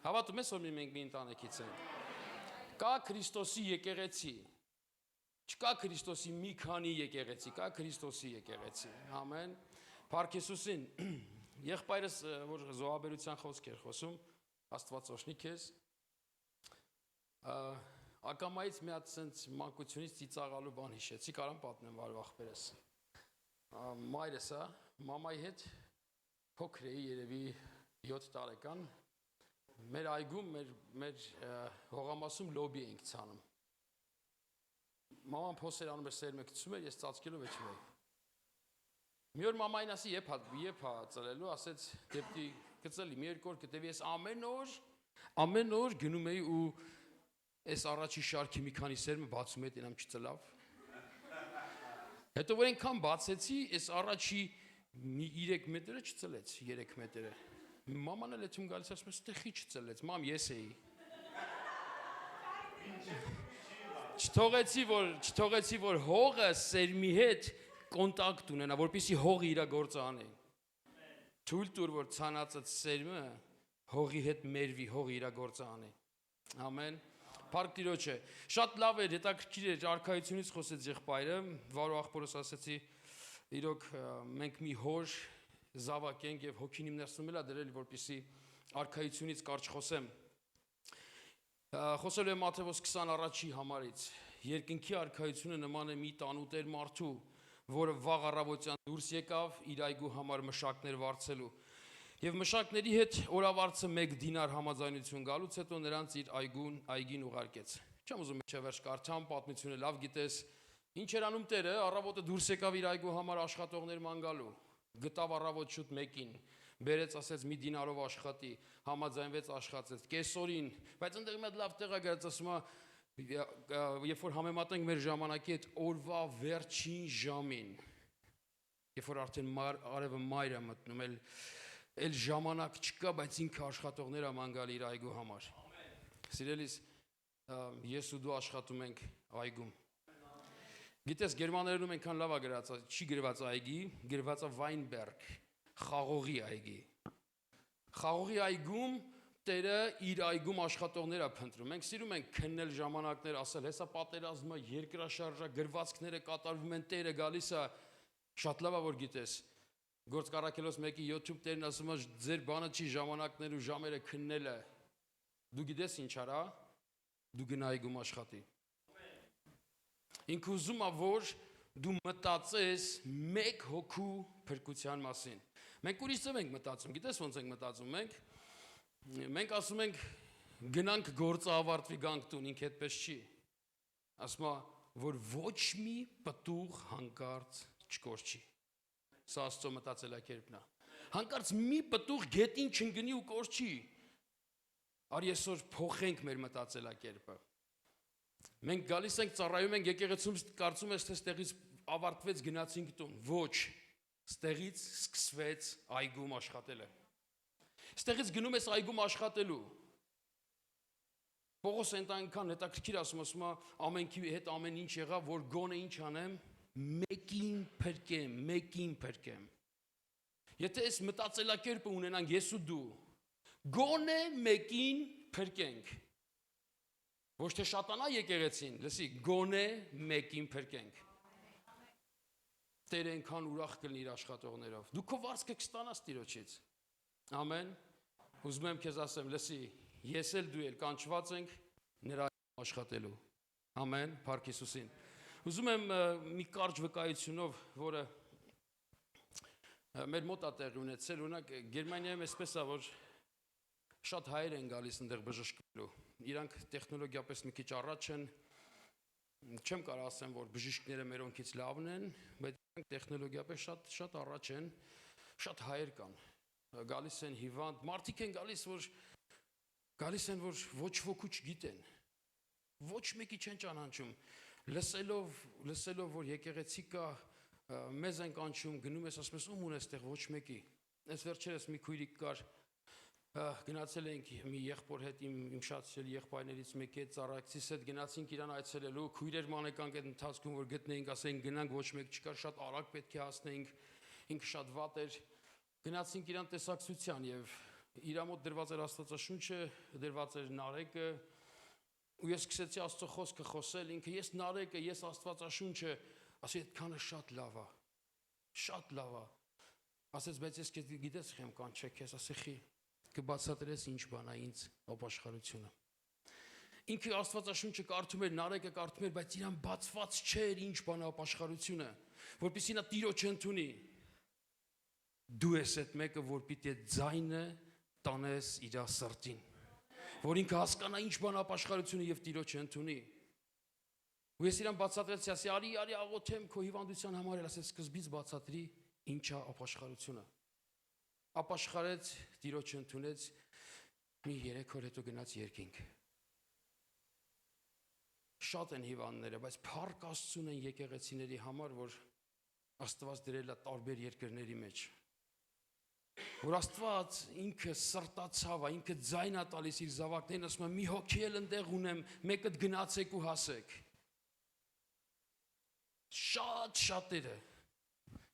Հավատում ես, որ մենք մի ընտանիքից ենք։ Կա Քրիստոսի եկեղեցի, չկա Քրիստոսի մի քանի եկեղեցի, կա Քրիստոսի եկեղեցի, ամեն, փառք Հիսուսին, եղբայրս, որ զոհաբերության խոսք էր խոսում, Աստված օրհնի քեզ, ակամայից մի հատ սենց մանկությունից ծիծաղալու բան հիշեցի, կարամ պատմեմ Վարո աղբերս, մայրս մամայի հետ փոքր էի երևի 7 տարեկան, մեր այգում, մեր հողամասում լոբի էինք ցանում։ Մաման փոսեր անում էր սերմը գցում էր, ես ծածկելով էջում էի։ Մի օր մամային ասի, եփ հա ծլելու, ասեց, դեպի գծելի, մի երկու օր գտեվի, ես ամեն օր գնում էի ու այս առաջի շարքի մի քանի սերմը բացում էի, տենամ չծլավ։ Հետո որ այնքան բացեցի, այս առաջի 3 մետրը չծլեց, 3 մետրը։ Մաման էլ էթում գալիս ասում է, ստեղի չծլեց, մամ ես էի։ Չթողեցի, որ հողը սերմի հետ կոնտակտ ունենա, որպեսզի հողը իր գործը անի։ Թույլ տուր, որ ցանածած սերմը հողի հետ մերվի, հողը իր գործը անի։ Ամեն։ Փառք Տիրոջը։ Շատ լավ էր, հետաքրքիր էր, արքայությունից խոսեց եղբայրը, Վարո աղբորս ասեցի, իրոք մենք մի հոր զավակ ենք եւ հոգին իմ ներսում էլ է դրել, որպեսզի արքայությունից կարճ խոսեմ։ Խոսելու եմ Մատթեոս 20 առաջի համարից։ Երկնքի արքայությունը նման է մի տանուտեր մարդու, որը վաղ առավոտյան դուրս եկավ իր այգու համար մշակներ վարձելու։ Եվ մշակների հետ օրավարձը 1 դինար համաձայնություն գալուց հետո նրանց իր այգին ուղարկեց։ Չեմ ուզում միջևերջ կարդամ, պատմությունը լավ գիտես։ Ինչ էր անում Տերը, առավոտը դուրս եկավ իր այգու համար աշխատողներ ման գալու։ Գտավ առավոտ շուտ մեկին, բերեց ասեց մի դինարով աշխատի, համաձայնվեց աշխատեց, կեսօրին, բայց այնտեղ մի հատ լավ տեղ է գրած, ասում է, երբ որ համեմատենք մեր ժամանակի հետ օրվա վերջին ժամին, երբ որ արդեն արևը մայր է մտնում, էլ ժամանակ չկա, բայց ինքը աշխատողներ է ման գալ իր այգու համար։ Սիրելիս, ես ու դու աշխատում ենք այգում։ Գիտես, գերմաներենում այնքան լավ է գրած, չի գրված այգի, գրված է Վայնբերգ, խաղողի այգի։ Խաղողի այգում Տերը իր այգում աշխատողներ է փնտրում։ Մենք սիրում ենք քննել ժամանակներ, ասել, հեսա պատերազմը, երկրաշարժը, գրվածքները կատարվում են, Տերը գալիս է, շատ լավ է որ գիտես։ Գործ Կարաքելոս 1-ի 7-ում Տերն ասում է, ձեր բանը չի ժամանակներ ու ժամերը քննելը։ Դու գիտես ինչ արա, դու գնա այգում աշխատի։ Ինքը ուզում է, որ դու մտածես մեկ հոգու փրկության մասին։ Մենք ուրիշ ձև ենք մտածում, գիտես ոնց ենք մտածում մենք ասում ենք գնանք գործը ավարտվի գանք տուն, ինքը այդպես չի։ Ասում է, որ ոչ մի պտուղ հանկարծ չկորչի։ Սա Աստծո մտածելակերպն է։ Հանկարծ մի պտուղ գետին չընկնի ու կորչի։ Արի այսօր փոխենք մեր մտածելակերպը։ Մենք գալիս ենք ծառայում ենք եկեղեցում, կարծում ես թե ստեղից ավարտվեց գնացինք տուն։ Ոչ, ստեղից սկսվեց այգում աշխատելը։ Ստեղից գնում ես այգում աշխատելու։ Պողոս այնքան հետաքրքիր ասում է ամենքի հետ ամեն ինչ եղավ, որ գոնե ինչ անեմ, մեկին փրկեմ։ Եթե այս մտածելակերպը ունենանք ես ու դու, գոնե մեկին փրկենք։ Ոչ թե շատանա եկեղեցին, լսի, գոնե մեկին փրկենք։ Տերը այնքան ուրախ կլինի իր աշխատողներով։ Դու քո վարձքը կստանաս Տիրոջից։ Ամեն։ Ուզում եմ քեզ ասեմ, լսի, ես էլ դու էլ կանչված ենք նրա աշխատելու։ Ամեն, Փառք Հիսուսին։ Ուզում եմ մի կարճ վկայությունով, որը մեր մոտ է տեղի ունեցել, օրինակ Գերմանիայում էսպես է, որ շատ հայեր են գալիս այնտեղ բժշկելու։ Իրանք տեխնոլոգիապես մի քիչ առաջ են։ Չեմ կարող ասեմ, որ բժիշկները մերոնքից լավն են, բայց իրանք տեխնոլոգիապես շատ առաջ են, շատ հայեր կան։ Գալիս են հիվանդ, մարդիկ են գալիս, որ ոչ ոքի չգիտեն։ Ոչ մեկի չեն ճանաչում։ Լսելով, որ եկեղեցի կա, մեզ են կանչում, գնում ես, ասում ես, ում ունես տեղ, ոչ մեկի։ Այս վերջերս մի քույրիկ կար, գնացել ենք մի եղբոր հետ, իմ շատ սիրելի եղբայրներից մեկի հետ, ծառայցիս հետ գնացինք իրան այցելելու, քույրեր մանեկանք այդ ընթացքում, որ գտնեինք, ասենք գնանք, ոչ մեկ չկար, շատ արագ պետք է հասնեինք, ինքը շատ վատ էր, գնացինք իրան տեսակցության եւ իր մոտ դրված էր Աստվածաշունչը, դրված էր Նարեկը, ու ես սկսեցի Աստծո խոսքը խոսել, ինքը ես Նարեկը, ես Աստվածաշունչը, ասի այդքանը շատ լավ է, շատ լավ է, ասեց, բայց ես գիտես խեմ կանչեք քեզ, ասի խի կբացատրես ինչ բան է ինձ ապաշխարությունը։ Ինքը Աստվածաշունչը կարդում էր, Նարեկը կարդում էր, բայց իրան բացված չէր ինչ բան է ապաշխարությունը, որպեսզի նա Տիրոջ ընդունի։ Դու ես այդ մեկը, որ պիտի ձայնը տանես իր սրտին, որ ինքը հասկանա ինչ բան է ապաշխարությունը եւ Տիրոջը ընդունի։ Ու ես իրան բացատրեցի, ասի, արի աղոթեմ քո հիվանդության համար, ասեց սկզբից բացատրի ինչ է ապաշխարությունը։ Ապաշխարեց, Տիրոջը ընդունեց, մի 3 օր հետո գնաց երկինք։ Շատ են հիվանդները, բայց փառք Աստծուն են եկեղեցիների համար, որ Աստված դրել է տարբեր երկրների մեջ։ Որ Աստված ինքը սրտացավ է, ինքը ձայն է տալիս իր զավակներին, ասում է մի հոգի էլ ընդեղ ունեմ, մեկդ գնացեք ու հասեք։ Շատերը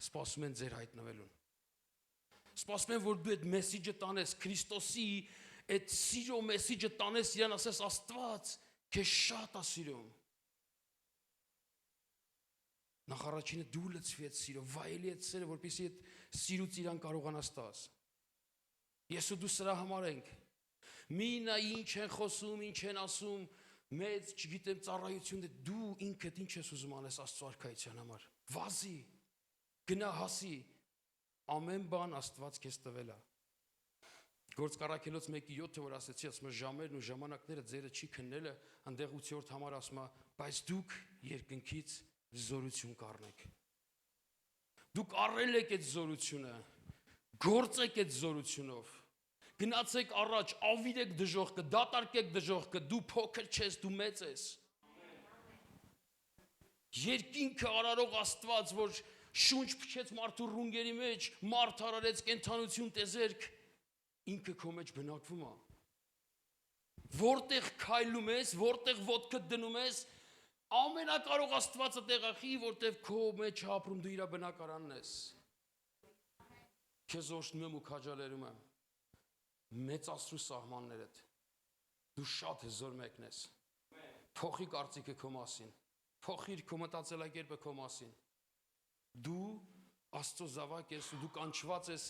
սպասում են ձեր հայտնվելուն։ Սպասում են, որ դու այդ մեսիջը տանես, Քրիստոսի այդ սիրո մեսիջը տանես, իրան ասես Աստված քեզ շատ է սիրում։ Նախ առաջինը դու լցվի այդ սիրո, վայելի այդ սերը, որպեսզի այդ սիրուց իրան կարողանաս տաս։ Ես ու դու սրա համար ենք։ Մի նա ինչ են խոսում, ինչ են ասում, մեծ, չգիտեմ, ծառայություն, դու ինքդ ինչ ես ուզում անես Աստծո արքայության համար։ Վազի, գնա հասի ամեն բան Աստված քեզ տվել է։ Գործ Կարաքելոց 1:7 որ ասեցի, ասում է ժամերն ու ժամանակները ձերը չի քննելը, այնտեղ 8-րդ համար ասում է, բայց դուք երկնքից զորություն կառնեք։ Դուք առել եք այդ զորությունը, գործեք այդ զորությունով։ Գնացեք առաջ, ավիրեք դժոխքը, դատարկեք դժոխքը, դու փոքր չես, դու մեծ ես։ Երկինքը արարող Աստված, որ շունչ փչեց մարդու ռունգերի մեջ, մարդ արարեց կենթանություն տեզերք, ինքը քո մեջ բնակվում է։ Որտեղ քայլում ես, որտեղ ոտքդ դնում ես, ամենակարող Աստվածը տեղախի, որտեղ քո մեջ ապրում դու իր բնակարանն ես։ Քեզ օժտում եմ ու քաջալերում եմ։ Մեծացրու սահմաններդ։ Դու շատ հզոր մեկն ես։ Փոխի կարծիքը քո մասին։ Փոխիր քո մտածելակերպը քո մասին։ Դու Աստծո զավակ ես ու դու կանչված ես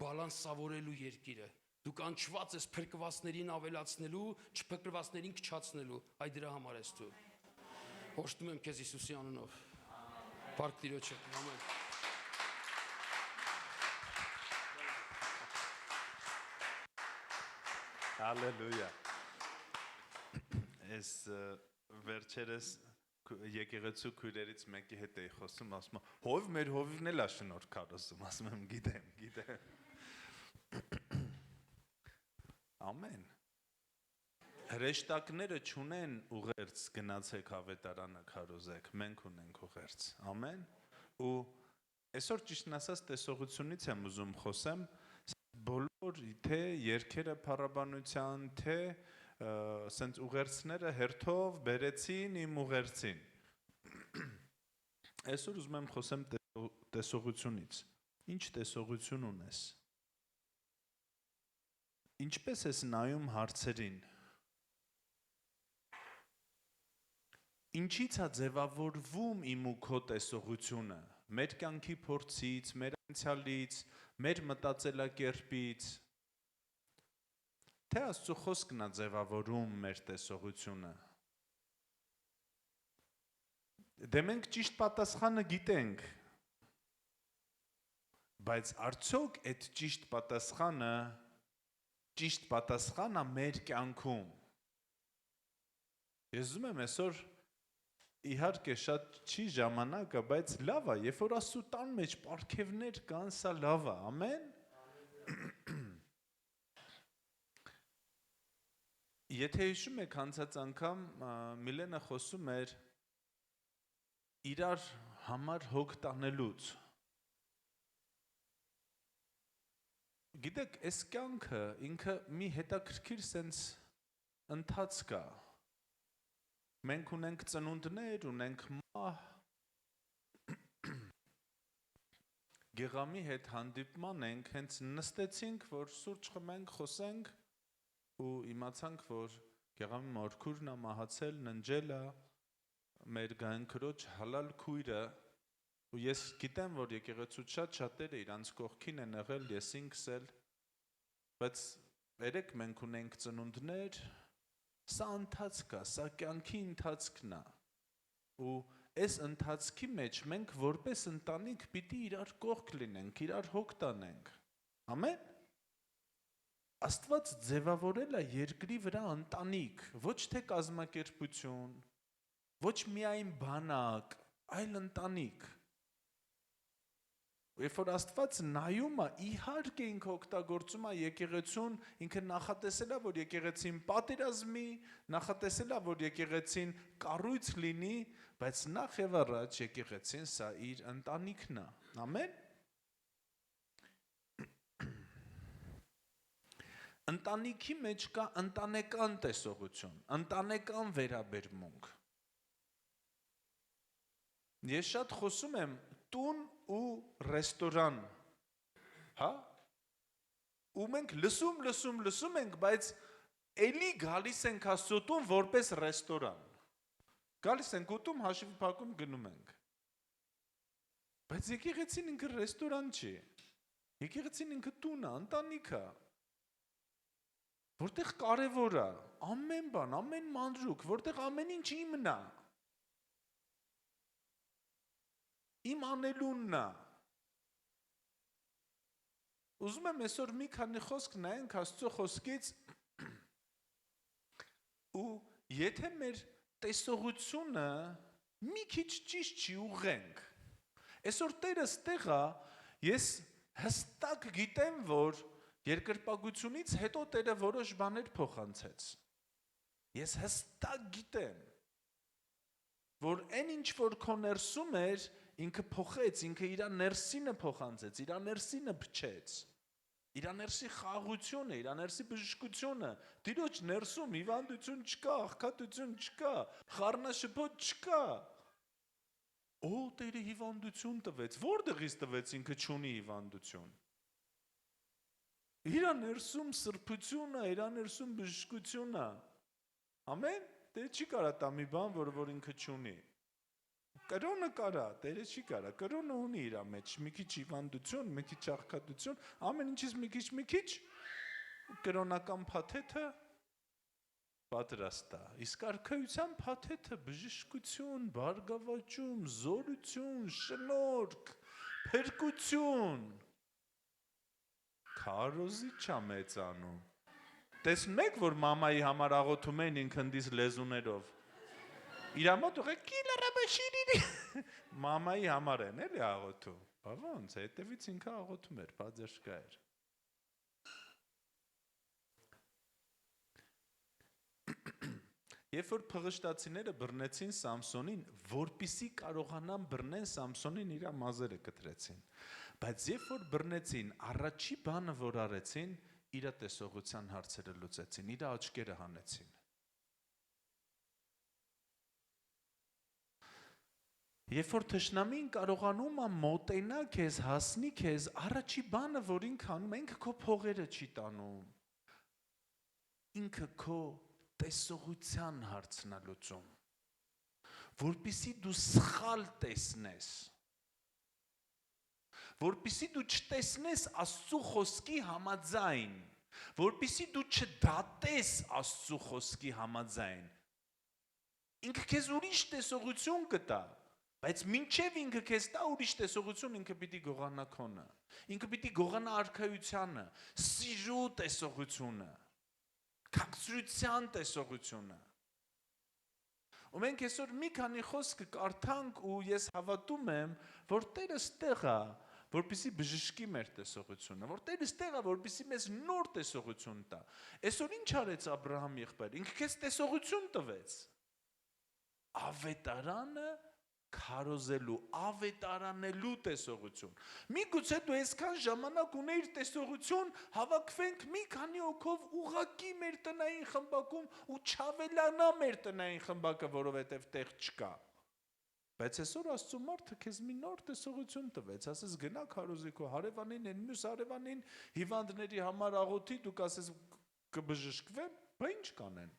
բալանսավորելու երկիրը։ Դու կանչված ես փրկվածներին ավելացնելու, չփրկվածներին քչացնելու։ Այ դրա համար ես դու։ Օժտում եմ քեզ Հիսուսի անունով։ Փառք Տիրոջը։ Ամեն։ Հալելույա։ Ես վերջերս եկեղեցու քույրերից մեկի հետ էի խոսում, ասում եմ, հով մեր հովիվն էլ է շնորհքար ասում, ասում եմ, գիտեմ։ Ամեն։ Հրեշտակները չունեն ուղերձ գնացեք ավետարանը քարոզեք, մենք ունենք ուղերձ։ Ամեն։ Ու այսօր ճիշտն ասած տեսողությունից եմ ուզում խոսեմ, բոլոր թե երկերը փառաբանության, թե սենց ուղերձները հերթով բերեցին իմ ուղերձին։ Այսօր ուզում եմ խոսեմ տեսողությունից։ Ինչ տեսողություն ունես։ Ինչպես ես նայում հարցերին։ Ինչից է ձևավորվում իմ ու քո տեսողությունը։ Մեր կյանքի փորձից, մեր անցյալից, մեր մտածելակերպից։ Թե Աստծո խոսքն է ձևավորում մեր տեսողությունը։ Դե մենք ճիշտ պատասխանը գիտենք, բայց արդյոք այդ ճիշտ պատասխանը մեր կյանքում։ Ես ուզում եմ այսօր իհարկե շատ չի ժամանակը, բայց լավ է, երբ որ Աստծո տան մեջ պարգևներ կան, սա լավ է, ամեն։ Եթե հիշում եք անցած անգամ Միլենը խոսում էր իրար համար հոգ տանելուց։ Գիտեք, այս կյանքը ինքը մի հետաքրքիր սենց ընթացք է։ Մենք ունենք ծնունդներ, ունենք մահ։ Գեղամի հետ հանդիպման ենք, հենց նստեցինք, որ սուրճ խմենք, խոսենք ու իմացանք, որ Գեղամի մորքուրն է մահացել, ննջել է, մեր գայնքրոջ հալալ քույրը, ու ես գիտեմ, որ եկեղեցուց շատերը իրանց կողքին են եղել, ես ինքս էլ, բայց երեք մենք ունենք ծնունդներ, սա ընթացք է, սա կյանքի ընթացքն է, ու այս ընթացքի մեջ մենք որպես ընտանիք պիտի իրար կողք լինենք, իրար հոգ տանենք, ամեն։ Աստված ձևավորել է երկրի վրա ընտանիք, ոչ թե կազմակերպություն, ոչ միայն բանակ, այլ ընտանիք։ Երբ որ Աստված նայում է, իհարկե ինքը օգտագործում է եկեղեցուն, ինքը նախատեսել է, որ եկեղեցին պատերազմի, նախատեսել է, որ եկեղեցին կառույց լինի, բայց նախ եւ առաջ եկեղեցին սա իր ընտանիքն է։ Ամեն։ Ընտանիքի մեջ կա ընտանեկան տեսողություն, ընտանեկան վերաբերմունք։ Ես շատ խոսում եմ տուն ու ռեստորան, հա? Ու մենք լսում ենք, բայց էլի գալիս ենք Աստծո տուն որպես ռեստորան։ Գալիս ենք ուտում, հաշիվ փակում գնում ենք։ Բայց եկեղեցին ինքը ռեստորան չի։ Եկեղեցին ինքը տուն է, ընտանիք է։ Որտեղ կարևոր է, ամեն բան, ամեն մանրուք, որտեղ ամեն ինչ իմն է։ Իմ անելունն է, ուզում եմ այսօր մի քանի խոսք նայենք Աստծո խոսքից ու եթե մեր տեսողությունը մի քիչ ճիշտ չի ուղենք։ Այսօր Տերը ստեղ է, ես հստակ գիտեմ, որ երկրպագությունից հետո Տերը որոշ բաներ փոխանցեց։ Ես հստակ գիտեմ, որ այն ինչ որ քո ներսում էր, ինքը փոխեց, ինքը իր ներսինը փոխանցեց, իր ներսինը փչեց։ Իր ներսի խաղաղությունը, իր ներսի բժշկությունը, Տիրոջ ներսում հիվանդություն չկա, աղքատություն չկա, խառնաշփոթ չկա։ Օ, Տերը հիվանդություն տվեց, որտեղից տվեց ինքը չունի հիվանդություն։ Իր ներսում սրբությունը, իր ներսում բժշկությունը։ Ամեն, Տերը չի կարա տա մի բան, որ ինքը չունի։ Կրոնը կարա, Տերը չի կարա, կրոնը ունի իր մեջ, մի քիչ հիվանդություն, մի քիչ աղքատություն, ամեն ինչից մի քիչ, կրոնական փաթեթը պատրաստ է, իսկ արքայության փաթեթը բժշկություն, բարգավաճում, զորություն, շնորհք, փրկություն, քարոզիչ է մեծանում։ Տեսնում եք, որ մամայի համար աղոթում են ինքնդից լեզուներով։ Իրա մոտ ուղղակի կիլարաբաշիրի մամայի համար են էլի աղոթում։ Բա ոնց, հետևից ինքը աղոթում էր, բաձերշկա էր։ Երբ որ փղշտացիները բռնեցին Սամսոնին, որպիսի կարողանան բռնեն Սամսոնին, իր մազերը կտրեցին։ Բայց երբ որ բռնեցին, առաջի բանը որ արեցին, իր տեսողության հարցերը լուծեցին, իր աչքերը հանեցին։ Երբ որ թշնամին կարողանում է մոտենա քեզ, հասնի քեզ, առաջի բանը, որ ինքը անում է, ինքը քո փողերը չի տանում։ Ինքը քո տեսողության հարցն է լուծում, որպեսզի դու սխալ տեսնես, որպեսզի դու չտեսնես Աստծո խոսքի համաձայն, որպեսզի դու չդատես Աստծո խոսքի համաձայն։ Ինքը քեզ ուրիշ տեսողություն կտա, բայց մինչև ինքը քեզ տա ուրիշ տեսողություն, ինքը պիտի գողանա քոնը, ինքը պիտի գողանա արքայությանը, սիրո տեսողությունը, քաղցրության տեսողությունը։ Ու մենք այսօր մի քանի խոսք կարդանք ու ես հավատում եմ, որ Տերը ստեղ է, որպեսզի բժշկի մեր տեսողությունը, որ Տերը ստեղ է, որպեսզի մեզ նոր տեսողություն տա։ Այսօր ինչ արեց Աբրահամ եղբայրը, ինքը քեզ տեսողություն տվեց։ Ավետարանը քարոզելու, ավետարանելու տեսողություն։ Միգուցե դու այսքան ժամանակ ունեիր տեսողություն, հավաքվենք մի քանի հոգով ուղակի մեր տնային խմբակում ու չավելանա մեր տնային խմբակը, որովհետև տեղ չկա։ Բայց այսօր Աստծո մարդը քեզ մի նոր տեսողություն տվեց, ասես գնա քարոզի քո հարևանին, այն մյուս հարևանին, հիվանդների համար աղոթի, դուք ասես կբժշկվեն, բա ինչ կանեն։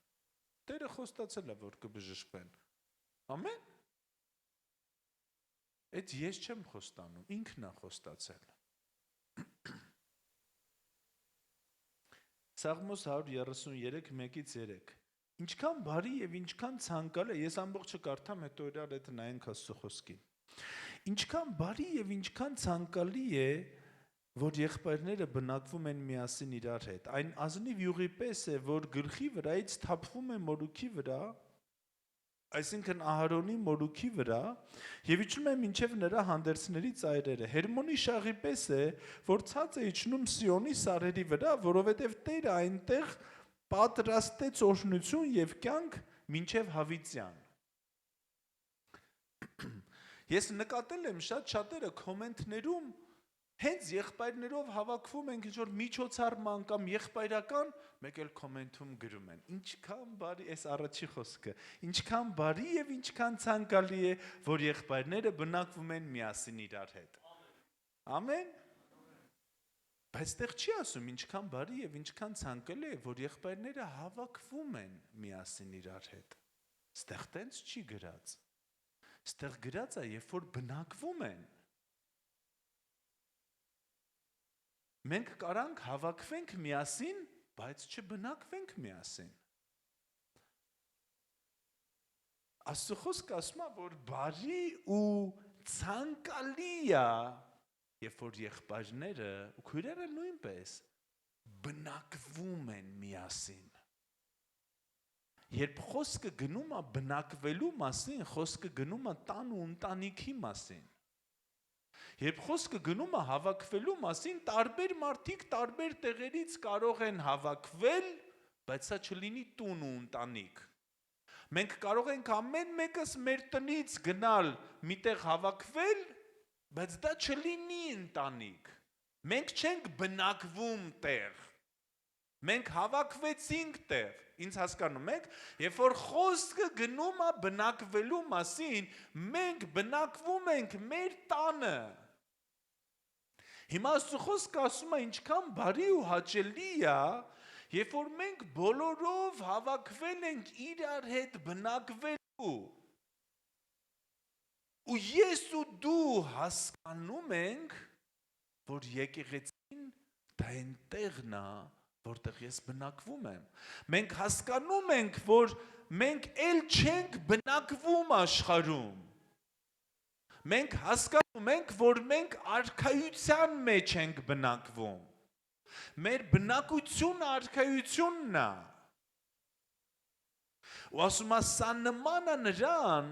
Տերը խոստացել է, որ կբժշկվեն։ Ամեն։ Այդ ես չեմ խոստանում, ինքն է խոստացել։ Սաղմոս 133:1-3 Ինչքան բարի եւ ինչքան ցանկալի է, ես ամբողջը կարդամ, հետո իրար հետ նայենք Աստծո խոսքին։ Ինչքան բարի եւ ինչքան ցանկալի է, որ եղբայրները բնակվում են միասին իրար հետ։ Այն ազնիվ յուղի պես է, որ գլխի վրայից թափվում է մորուքի վրա, այսինքն Ահարոնի մորուքի վրա, եւ իջնում է մինչև նրա հանդերձների ծայրերը։ Հերմոնի շաղի պես է, որ ցած է իջնում Սիոնի սարերի վրա, որովհետեւ Տերը այնտեղ պատրաստեց օրհնություն եւ կյանք մինչև հավիտյան։ Ես նկատել եմ շատերը կոմենտներում հենց եղբայրներով հավաքվում են ինչ-որ միջոցառման կամ եղբայրական, մեկ էլ կոմենտում գրում են. Ինչքան բարի, այս առաջի խոսքը, ինչքան բարի եւ ինչքան ցանկալի է, որ եղբայրները բնակվում են միասին իրար հետ։ Ամեն։ Բայց այդտեղ չի ասում ինչքան բարի եւ ինչքան ցանկալի է, որ եղբայրները հավաքվում են միասին իրար հետ։ Այդտեղ տենց չի գրած։ Այդտեղ գրած է, երբ որ բնակվում են։ Մենք կարանք հավաքվենք միասին, բայց չբնակվենք միասին։ Աստծո խոսքը ասում է, որ բարի ու ցանկալի է, երբ որ եղբայրները ու քույրերը նույնպես բնակվում են միասին։ Երբ խոսքը գնում է բնակվելու մասին, խոսքը գնում է տան ու ընտանիքի մասին։ Երբ խոսքը գնում է հավաքվելու մասին, տարբեր մարդիկ տարբեր տեղերից կարող են հավաքվել, բայց սա չլինի տուն ու ընտանիք։ Մենք կարող ենք ամեն մեկս մեր տնից գնալ միտեղ հավաքվել, բայց դա չլինի ընտանիք։ Մենք չենք բնակվում տեղ։ Մենք հավաքվեցինք տեղ, ինձ հասկանում եք, երբ որ խոսքը գնում է բնակվելու մասին, մենք բնակվում ենք մեր տանը։ Հիմա Աստծո խոսքը ասում է ինչքան բարի ու հաճելի է, երբ որ մենք բոլորով հավաքվել ենք իրար հետ բնակվելու։ Ու ես ու դու հասկանում ենք, որ եկեղեցին դա այնտեղն է, որտեղ ես բնակվում եմ։ Մենք հասկանում ենք, որ մենք էլ չենք բնակվում աշխարհում։ Մենք հասկանում ենք, որ մենք արքայության մեջ ենք բնակվում։ Մեր բնակությունը արքայությունն է։ Ու ասում է, սա նման է նրան,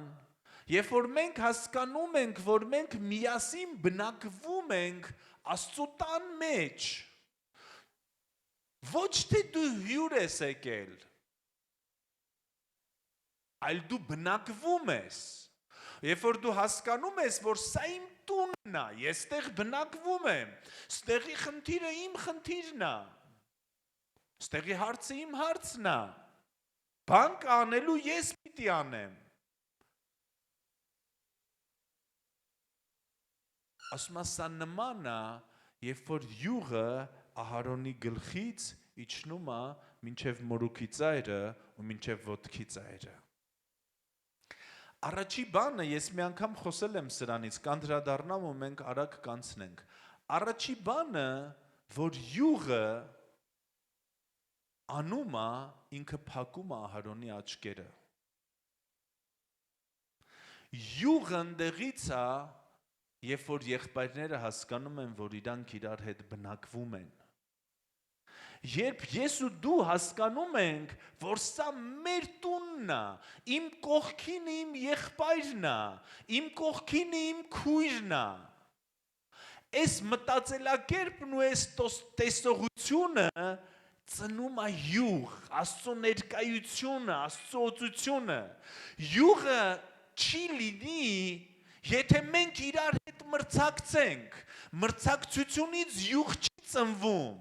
երբ որ մենք հասկանում ենք, որ մենք միասին բնակվում ենք Աստծո տան մեջ։ Ոչ թե դու հյուր ես եկել, այլ դու բնակվում ես։ Երբ որ դու հասկանում ես, որ սա իմ տունն է, ես ստեղ բնակվում եմ, ստեղի խնդիրը իմ խնդիրն է, ստեղի հարցը իմ հարցն է, բան կանելու ես պիտի անեմ։ Ասում է, սա նման է, երբ որ յուղը Ահարոնի գլխից իջնում է մինչև մորուքի ծայրը ու մինչև ոտքի ծայրը։ Առաջի բանը, ես մի անգամ խոսել եմ սրանից, կանդրադառնամ ու մենք արագ կանցնենք։ Առաջի բանը, որ յուղը անում է, ինքը փակում է Ահարոնի աչքերը։ Յուղը ընդեղից է, երբ որ եղբայրները հասկանում են, որ իրանք իրար հետ բնակվում են։ Երբ ես ու դու հասկանում ենք, որ սա մեր տունն է, իմ կողքին իմ եղբայրն է, իմ կողքին իմ քույրն է, այս մտածելակերպն ու այս տեսողությունը ծնում է յուղ, Աստծո ներկայությունը, Աստծո օծությունը։ Յուղը չի լինի, եթե մենք իրար հետ մրցակցենք, մրցակցությունից յուղ չի ծնվում։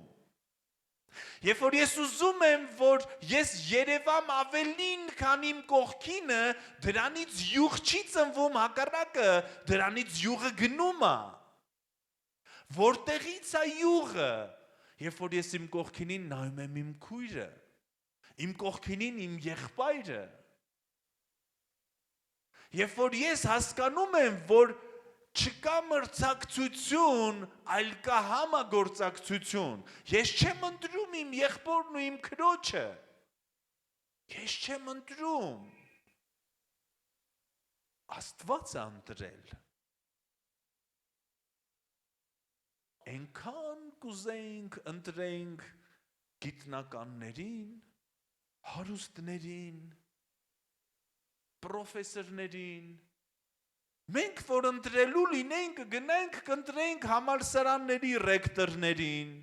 Երբ որ ես ուզում եմ, որ ես երևամ ավելին, քան իմ կողքինը, դրանից յուղ չի ծնվում, հակառակը, դրանից յուղը գնում է։ Որտեղից է յուղը, երբ որ ես իմ կողքինին նայում եմ իմ քույրը, իմ կողքինին իմ եղբայրը։ Երբ որ ես հասկանում եմ, որ չկա մրցակցություն, այլ կա համագործակցություն։ Ես չեմ ընտրում իմ եղբորն ու իմ քրոջը։ Ես չեմ ընտրում։ Աստված է ընտրել։ Այնքան կուզեինք ընտրենք գիտնականներին, հարուստներին, պրոֆեսորներին, մենք որ ընտրելու լինենք, կգնանք կընտրենք համալսարանների ռեկտորներին,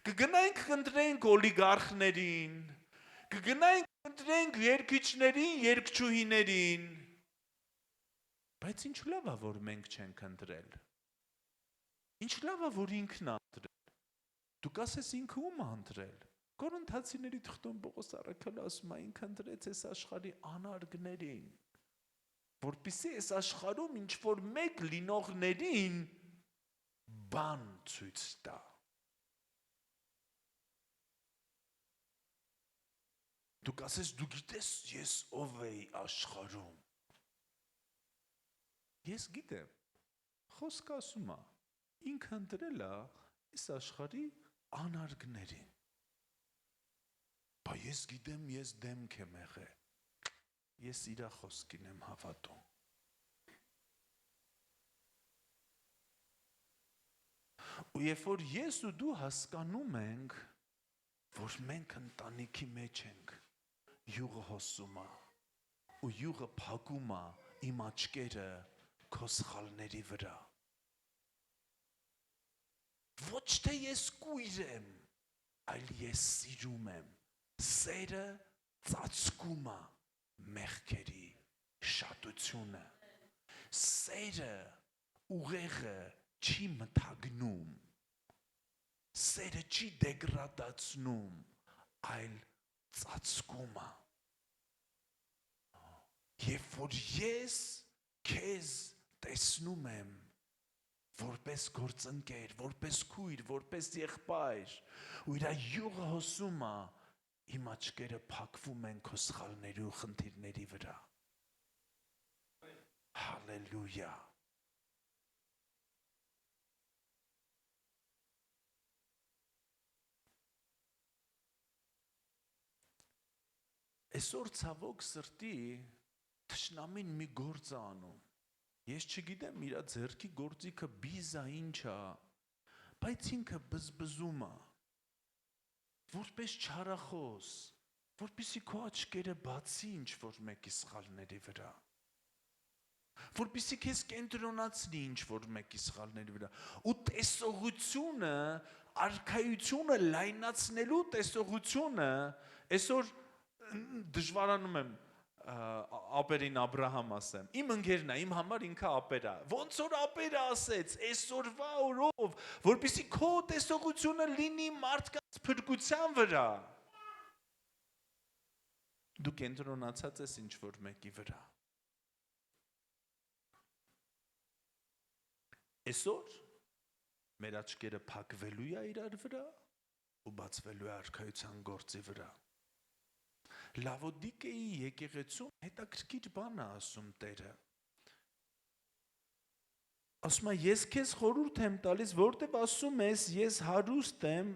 կգնանք կընտրենք օլիգարխներին, կգնանք կընտրենք երգիչներին, երգչուհիներին, բայց ինչ լավ է, որ մենք չենք ընտրել, ինչ լավ է, որ ինքն է ընտրել, դուք ասես ինքը ում է ընտրել, Կորինթացիների թղթում Պողոս առաքյալը ասում է, ինքը ընտրեց այս աշխարհի անարգներին, որպեսզի այս աշխարհում ինչ-որ մեկ լինողներին բան ցույց տա։ Դուք ասես, դու գիտես ես ով էի աշխարհում։ Ես գիտեմ, խոսքը ասում է, ինքը ընտրել է այս աշխարհի անարգներին։ Բա ես գիտեմ, ես դեմք եմ եղել։ Ես իրա խոսքին եմ հավատում։ Ու երբ որ ես ու դու հասկանում ենք, որ մենք ընտանիքի մեջ ենք, յուղը հոսում է, ու յուղը փակում է իմ աչքերը քո սխալների վրա։ Ոչ թե ես կույր եմ, այլ ես սիրում եմ։ Սերը ծածկում է մեղքերի շատությունը։ Սերը ուղեղը չի մթագնում, սերը չի դեգրադացնում, այլ ծածկում է։ Երբ որ ես քեզ տեսնում եմ որպես գործընկեր, որպես քույր, որպես եղբայր, ու իր յուղը հոսում է, իմ աչքերը փակվում են քո սխալների ու խնդիրների վրա։ Հալելույա։ Այսօր ցավոք սրտի թշնամին մի գործ է անում։ Ես չգիտեմ իր ձեռքի գործիքը բիզա ինչ է, բայց ինքը բզբզում է, որպես չարախոս, որպեսզի քո աչքերը բացի ինչ-որ մեկի սխալների վրա, որպեսզի քեզ կենտրոնացնի ինչ-որ մեկի սխալների վրա, ու տեսողությունը, արքայությունը լայնացնելու տեսողությունը, այսօր դժվարանում եմ ապերին Աբրահամ ասեմ, իմ ընկերն է, իմ համար ինքը ապեր է, ոնց որ ապերը ասեց, այսօրվա օրով, որպեսզի քո տեսողությունը լինի մարդկանց փրկության վրա, դու կենտրոնացած ես ինչ-որ մեկի վրա։ Այսօր մեր աչքերը փակվելու է իրար վրա ու բացվելու է արքայության գործի վրա։ Լավոդիկեի եկեղեցում հետաքրքիր բան է ասում Տերը։ Ասում է, ես քեզ խորհուրդ եմ տալիս, որտև ասում ես, ես հարուստ եմ,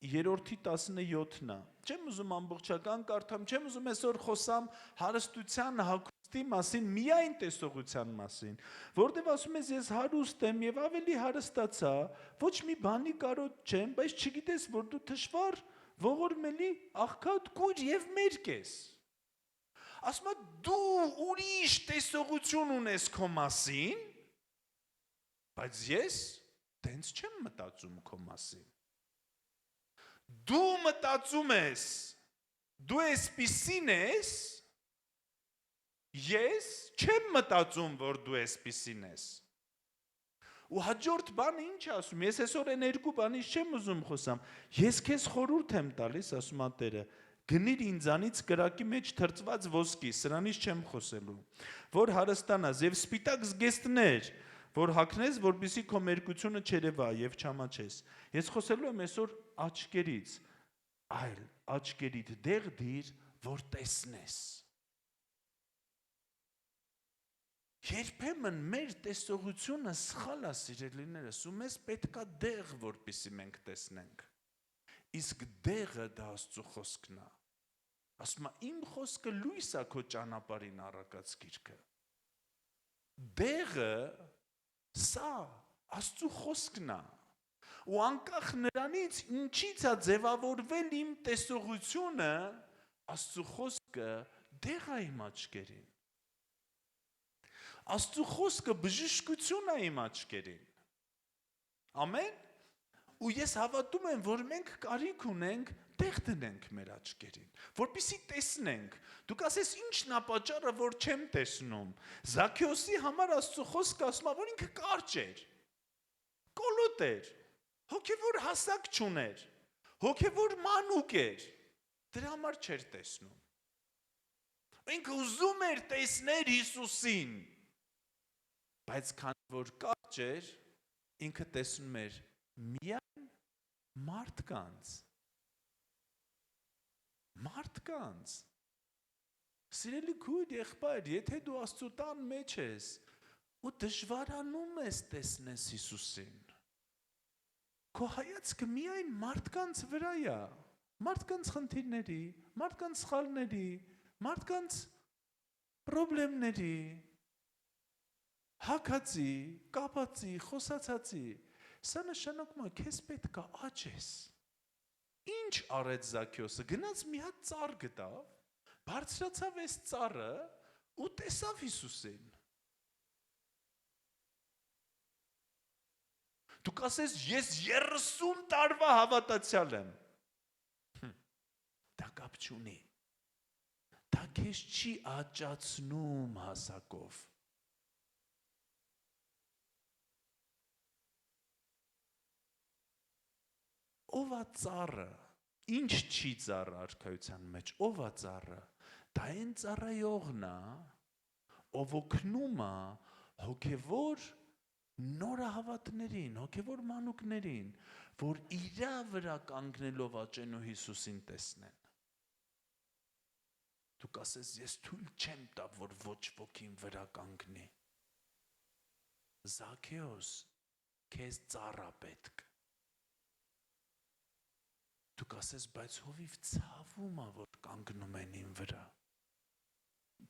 3:17-ն է։ Չեմ ուզում ամբողջական կարդամ, չեմ ուզում այսօր խոսամ հարստության հագուստի մասին, միայն տեսողության մասին, որտև ասում ես, ես հարուստ եմ եւ ավելի հարստացա, ոչ մի բանի կարոտ չեմ, բայց չգիտես, որ դու թշվառ ողորմելի աղքատ կույր եւ մերկ ես։ Ասում է դու ուրիշ տեսողություն ունես քո մասին, բայց ես տենց չեմ մտածում քո մասին։ Դու մտածում ես, դու էսպիսին ես, ես չեմ մտածում, որ դու էսպիսին ես։ Ու հաջորդ բանը ինչ ասում, ես այսօր այն երկու բանից չեմ ուզում խոսամ, ես քեզ խորհուրդ եմ տալիս, ասում է Տերը, գնիր ինձանից կրակի մեջ թրծված ոսկի, սրանից չեմ խոսելու, որ հարստանաս եւ սպիտակ զգեստներ, որ հագնես, որպեսզի քո մերկությունը չերևա եւ չամաչես։ Ես խոսելու եմ այսօր աչքերից, այլ աչքերիդ դեղ դիր, որ տեսնես։ Երբեմն մեր տեսողությունը սխալ է, սիրելիներս, ու մեզ պետքա դեղ, որպեսզի մենք տեսնենք։ Իսկ դեղը դա Աստծո խոսքն է։ Ասում է, իմ խոսքը լույս է քո ճանապարհին առակած գիրքը։ Դեղը սա Աստծո խոսքն է։ Ու անկախ նրանից ինչից է ձևավորվել իմ տեսողությունը, Աստծո խոսքը դեղ է իմ աչքերին։ Աստծո խոսքը բժշկություն է իմ աչքերին։ Ամեն։ Ու ես հավատում եմ, որ մենք կարիք ունենք տեղ դնենք մեր աչքերին, որպեսզի տեսնենք։ Դուք ասես ի՞նչն է պատճառը, որ չեմ տեսնում։ Զաքեոսի համար Աստծո խոսքը ասում է, որ ինքը կարճ էր, կոլոտ էր, հոգևոր հասակ չուներ, հոգևոր մանուկ էր, դրա համար չէր տեսնում։ Ինքը ուզում էր տեսնել Հիսուսին, բայց քանի որ կարճ էր, ինքը տեսնում էր միայն մարդկանց։ Սիրելի քույր, եղբայր, եթե դու Աստծո տան մեջ ես ու դժվարանում ես տեսնես Հիսուսին, քո հայացքը միայն մարդկանց վրա է, մարդկանց խնդիրների, մարդկանց սխալների, մարդկանց պրոբլեմների, հագածի, կապածի, խոսացածի, Սա նշանակում է քեզ պետք է աճես։ Ինչ արեց Զաքեոսը, գնաց մի հատ ծառ գտավ, բարձրացավ այս ծառը ու տեսավ Հիսուսին։ Դու կասես, ես 30 տարվա հավատացյալ եմ։ Դա կապ չունի։ Դա քեզ չի աճացնում հասակով։ Ով է ծառը, ինչ չի ծառը արքայության մեջ, ով է ծառը, դա այն ծառայողն է, ով օգնում է հոգևոր նորահավատներին, հոգևոր մանուկներին, որ իրա վրա կանգնելով աճեն ու Հիսուսին տեսնեն։ Դու կասես, ես թույլ չեմ տա, որ ոչ ոքին վրա կանգնի։ Զաքեոս, քեզ ծառա պետք։ Դու կասես, բայց հովիվ ցավում է, որ կանգնում են ին վրա։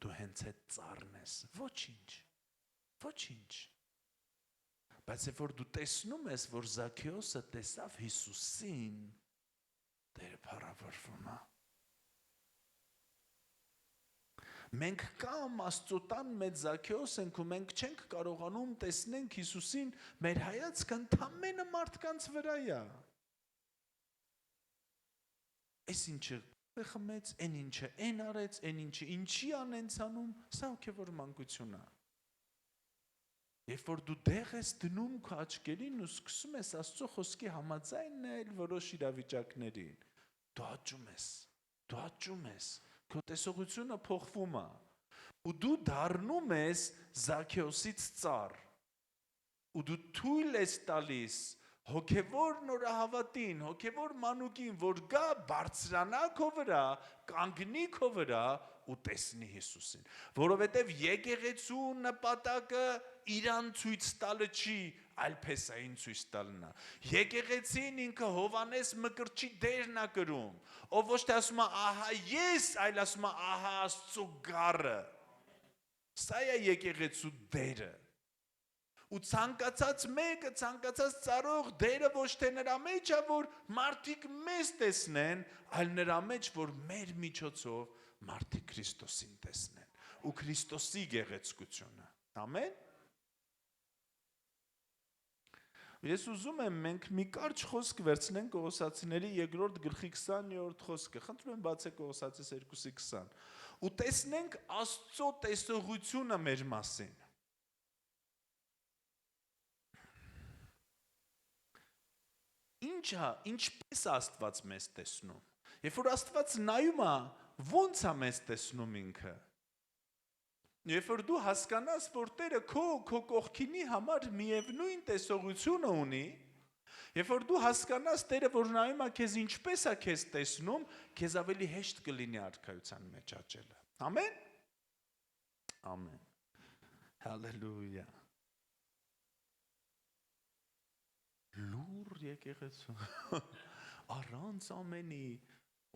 Դու հենց այդ ծառն ես։ Ոչինչ։ Ոչինչ։ Բայց երբ որ դու տեսնում ես, որ Զաքեոսը տեսավ Հիսուսին, Տերը փառավորվում է։ Մենք կամ Աստծո տան մեջ Զաքեոս ենք ու մենք չենք կարողանում տեսնենք Հիսուսին, մեր հայացքը ընդամենը մարդկանց վրա է։ Այս ինչը խմեց, այն ինչը այն արեց, այն ինչը ինչի անենցանում, սա հոգևոր մանկություն է։ Երբ որ դու դեղ ես դնում քո աչքերին ու սկսում ես Աստծո խոսքի համաձայնել որոշ իրավիճակներին, դու աճում ես, քո տեսողությունը փոխվում է, ու դու դառնում ես Զաքեոսից ծառ, ու դու թույլ ես տալիս հոգևոր նորահավատին, հոգևոր մանուկին, որ գա բարձրանա քո վրա, կանգնի քո վրա ու տեսնի Հիսուսին, որովհետև եկեղեցու նպատակը իրան ցույց տալը չի, այլ փեսային ցույց տալն է։ Եկեղեցին ինքը Հովանես Մկրտչի դերն է կրում, ով ոչ թե ասում է ահա ես, այլ ասում է ահա Աստծո գառը։ Սա է եկեղեցու դերը։ Ու ցանկացած մեկը, ցանկացած ծառող դերը ոչ թե նրա մեջ է, որ մարդիկ մեզ տեսնեն, այլ նրա մեջ, որ մեր միջոցով մարդիկ Քրիստոսին տեսնեն ու Քրիստոսի գեղեցկությունը։ Ամեն։ Ես ուզում եմ մենք մի կարճ խոսք վերցնենք Կողոսացիների 2-րդ գլխի 20-րդ խոսքը։ Խնդրում եմ բացեք Կողոսացիս 2:20 ու տեսնենք Աստծո տեսողությունը մեր մասին։ Ինչպես Աստված մեզ տեսնում։ Երբ որ Աստված նայում է, ո՞նց է մեզ տեսնում ինքը։ Երբ որ դու հասկանաս, որ Տերը քո կողքինի համար միևնույն տեսողությունը ունի, երբ որ դու հասկանաս Տերը, որ նայում է քեզ ինչպես է քեզ տեսնում, քեզ ավելի հեշտ կլինի արքայության մեջ աճելը։ Ամեն։ Ամեն։ Հալելույա։ Լուր եկեղեցու առանց ամենի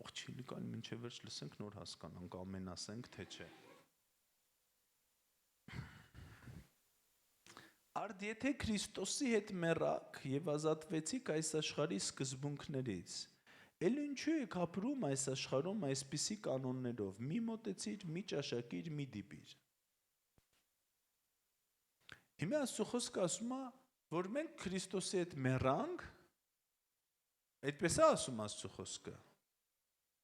ողջինիկան մինչև վերջ լսենք նոր հասկանանք ամեն ասենք թե չէ Արդ եթե Քրիստոսի հետ մեռաք եւ ազատվեցիք այս աշխարհի սկզբունքներից էլ ինչու եք ապրում այս աշխարհում այսպիսի կանոններով մի մոտեցիր մի ճաշակիր մի դիպիր Հիմա Աստծո խոսքը ասում է որ մենք Քրիստոսի հետ մեռանք, այդպես է ասում Աստծո խոսքը,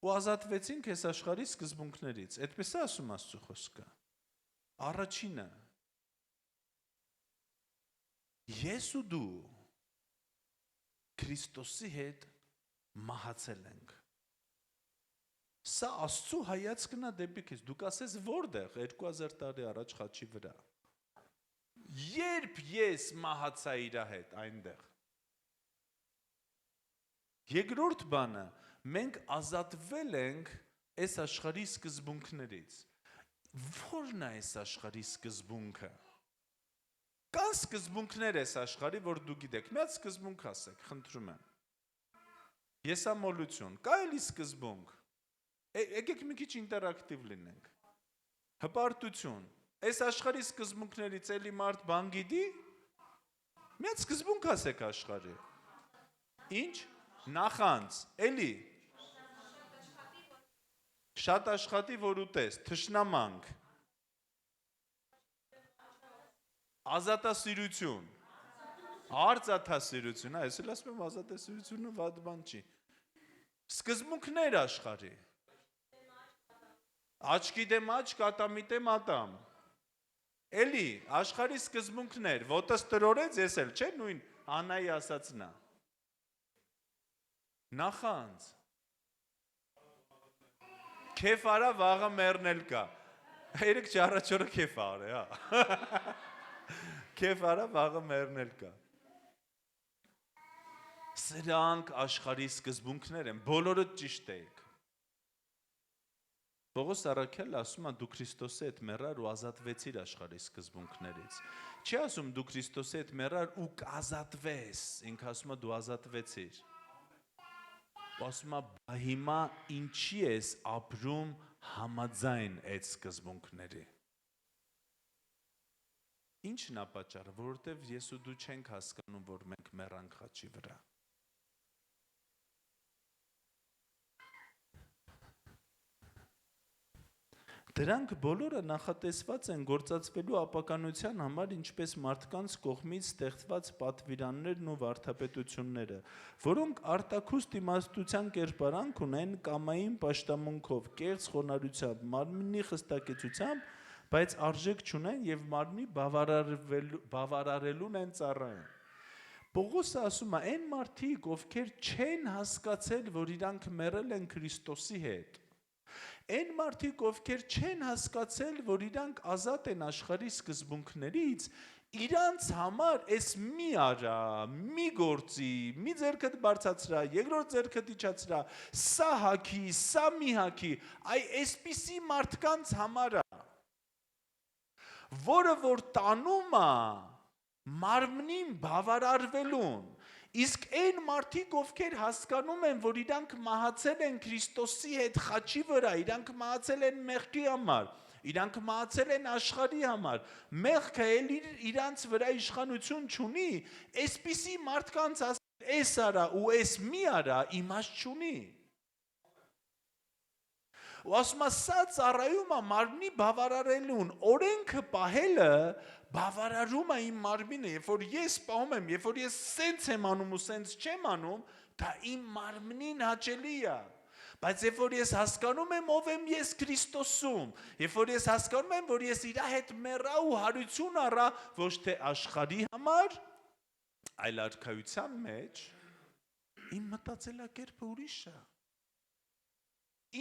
ու ազատվեցինք այս աշխարհի սկզբունքներից, այդպես է ասում Աստծո խոսքը, առաջինը, ես ու դու Քրիստոսի հետ մահացել ենք, սա Աստծո հայացքն է դեպի քեզ, դու կասես որտեղ 2000 տարի առաջ խաչի վրա, Երբ ես մահացա իրա հետ այնտեղ Երկրորդ բանը մենք ազատվել ենք այս աշխարհի սկզբունքներից Որն է այս աշխարհի սկզբունքը Կան սկզբունքներ այս աշխարհի որ դու գիտեք մի հատ սկզբունք ասեք խնդրում եմ Եսամոլություն կա էլի սկզբունք Եկեք մի քիչ ինտերակտիվ լինենք Հպարտություն Այս աշխարհի սկզբունքներից էլի մարդ բան գիտի Միած սկզբունք ասեք աշխարհի։ Ինչ? Նախանց, էլի։ Շատ աշխատի, որ ուտես, թշնամանք։ Ազատասիրություն։ Արծաթասիրություն, այս էլ ասում եմ ազատասիրությունը վատ բան չի։ Սկզբունքներ աշխարհի։ Աչքի դեմ աչք, ատամի դեմ ատամ։ Էլի, աշխարհի սկզբունքներ, ոտս տրորեց, ես էլ, չէ, նույն Անայի ասածն է։ Նախանց։ Քեֆ արա, վաղը մեռնել կա։ Երեք չառաջորը քեֆ արե, հա։ Քեֆ արա, վաղը մեռնել կա։ Սրանք աշխարհի սկզբունքներ են, բոլորը ճիշտ եք։ Պողոս առաքյալը ասում է դու Քրիստոսի հետ մեռար ու ազատվեցիր աշխարհի սկզբունքներից։ Չի ասում դու Քրիստոսի հետ մեռար ու կազատվես, ինքը ասում է դու ազատվեցիր։ Ասում է հիմա ինչի ես ապրում համաձայն այդ սկզբունքների։ Ինչն է պատճառը, որովհետև ես ու դու չենք հասկանում, որ մենք մեռանք խաչի վրա։ Դրանք բոլորը նախատեսված են գործածվելու ապականության համար, ինչպես մարդկանց կողմից ստեղծված պատվիրաններն ու վարդապետությունները, որոնք արտաքուստ իմաստության կերպարանք ունեն կամային պաշտամունքով, կեղծ խոնարհությամբ, մարմնի խստակեցությամբ, բայց արժեք չունեն եւ մարմնի բավարարելուն են ծառայում։ Պողոսը ասում է, այն մարդիկ, ովքեր չեն հասկացել, որ իրանք մեռել են Քրիստոսի հետ, այն մարդիկ, ովքեր չեն հասկացել, որ իրանք ազատ են աշխարհի սկզբունքներից, իրանց համար էս մի արա, մի գործի, մի ձեռքդ բարձրացրա, երկրորդ ձեռքդ իջացրա, սա հագի, սա մի հագի, այսպիսի մարդկանց համար է, որը որ տանում է մարմնին բավարարվելուն, իսկ այն մարդիկ, ովքեր հասկանում են, որ իրանք մահացել են Քրիստոսի հետ խաչի վրա, իրանք մահացել են մեղքի համար, իրանք մահացել են աշխարհի համար, մեղքը էլ իրանց վրա իշխանություն չունի, այսպիսի մարդկանց ասել, էս արա ու էս մի արա իմաստ չունի։ Ու ասում է, սա ծառայում է մարմնի բավարարելուն, օրենքը պահելը բավարարում է իմ մարմինը, երբ որ ես պահում եմ, երբ որ ես սենց եմ անում ու սենց չեմ անում, դա իմ մարմնին հաճելի է։ Բայց երբ որ ես հասկանում եմ, ով եմ ես Քրիստոսում, երբ որ ես հասկանում եմ, որ ես իր հետ մեռա ու հարություն առա, ոչ թե աշխարհի համար, այլ արքայության մեջ, իմ մտածելակերպը ուրիշ է։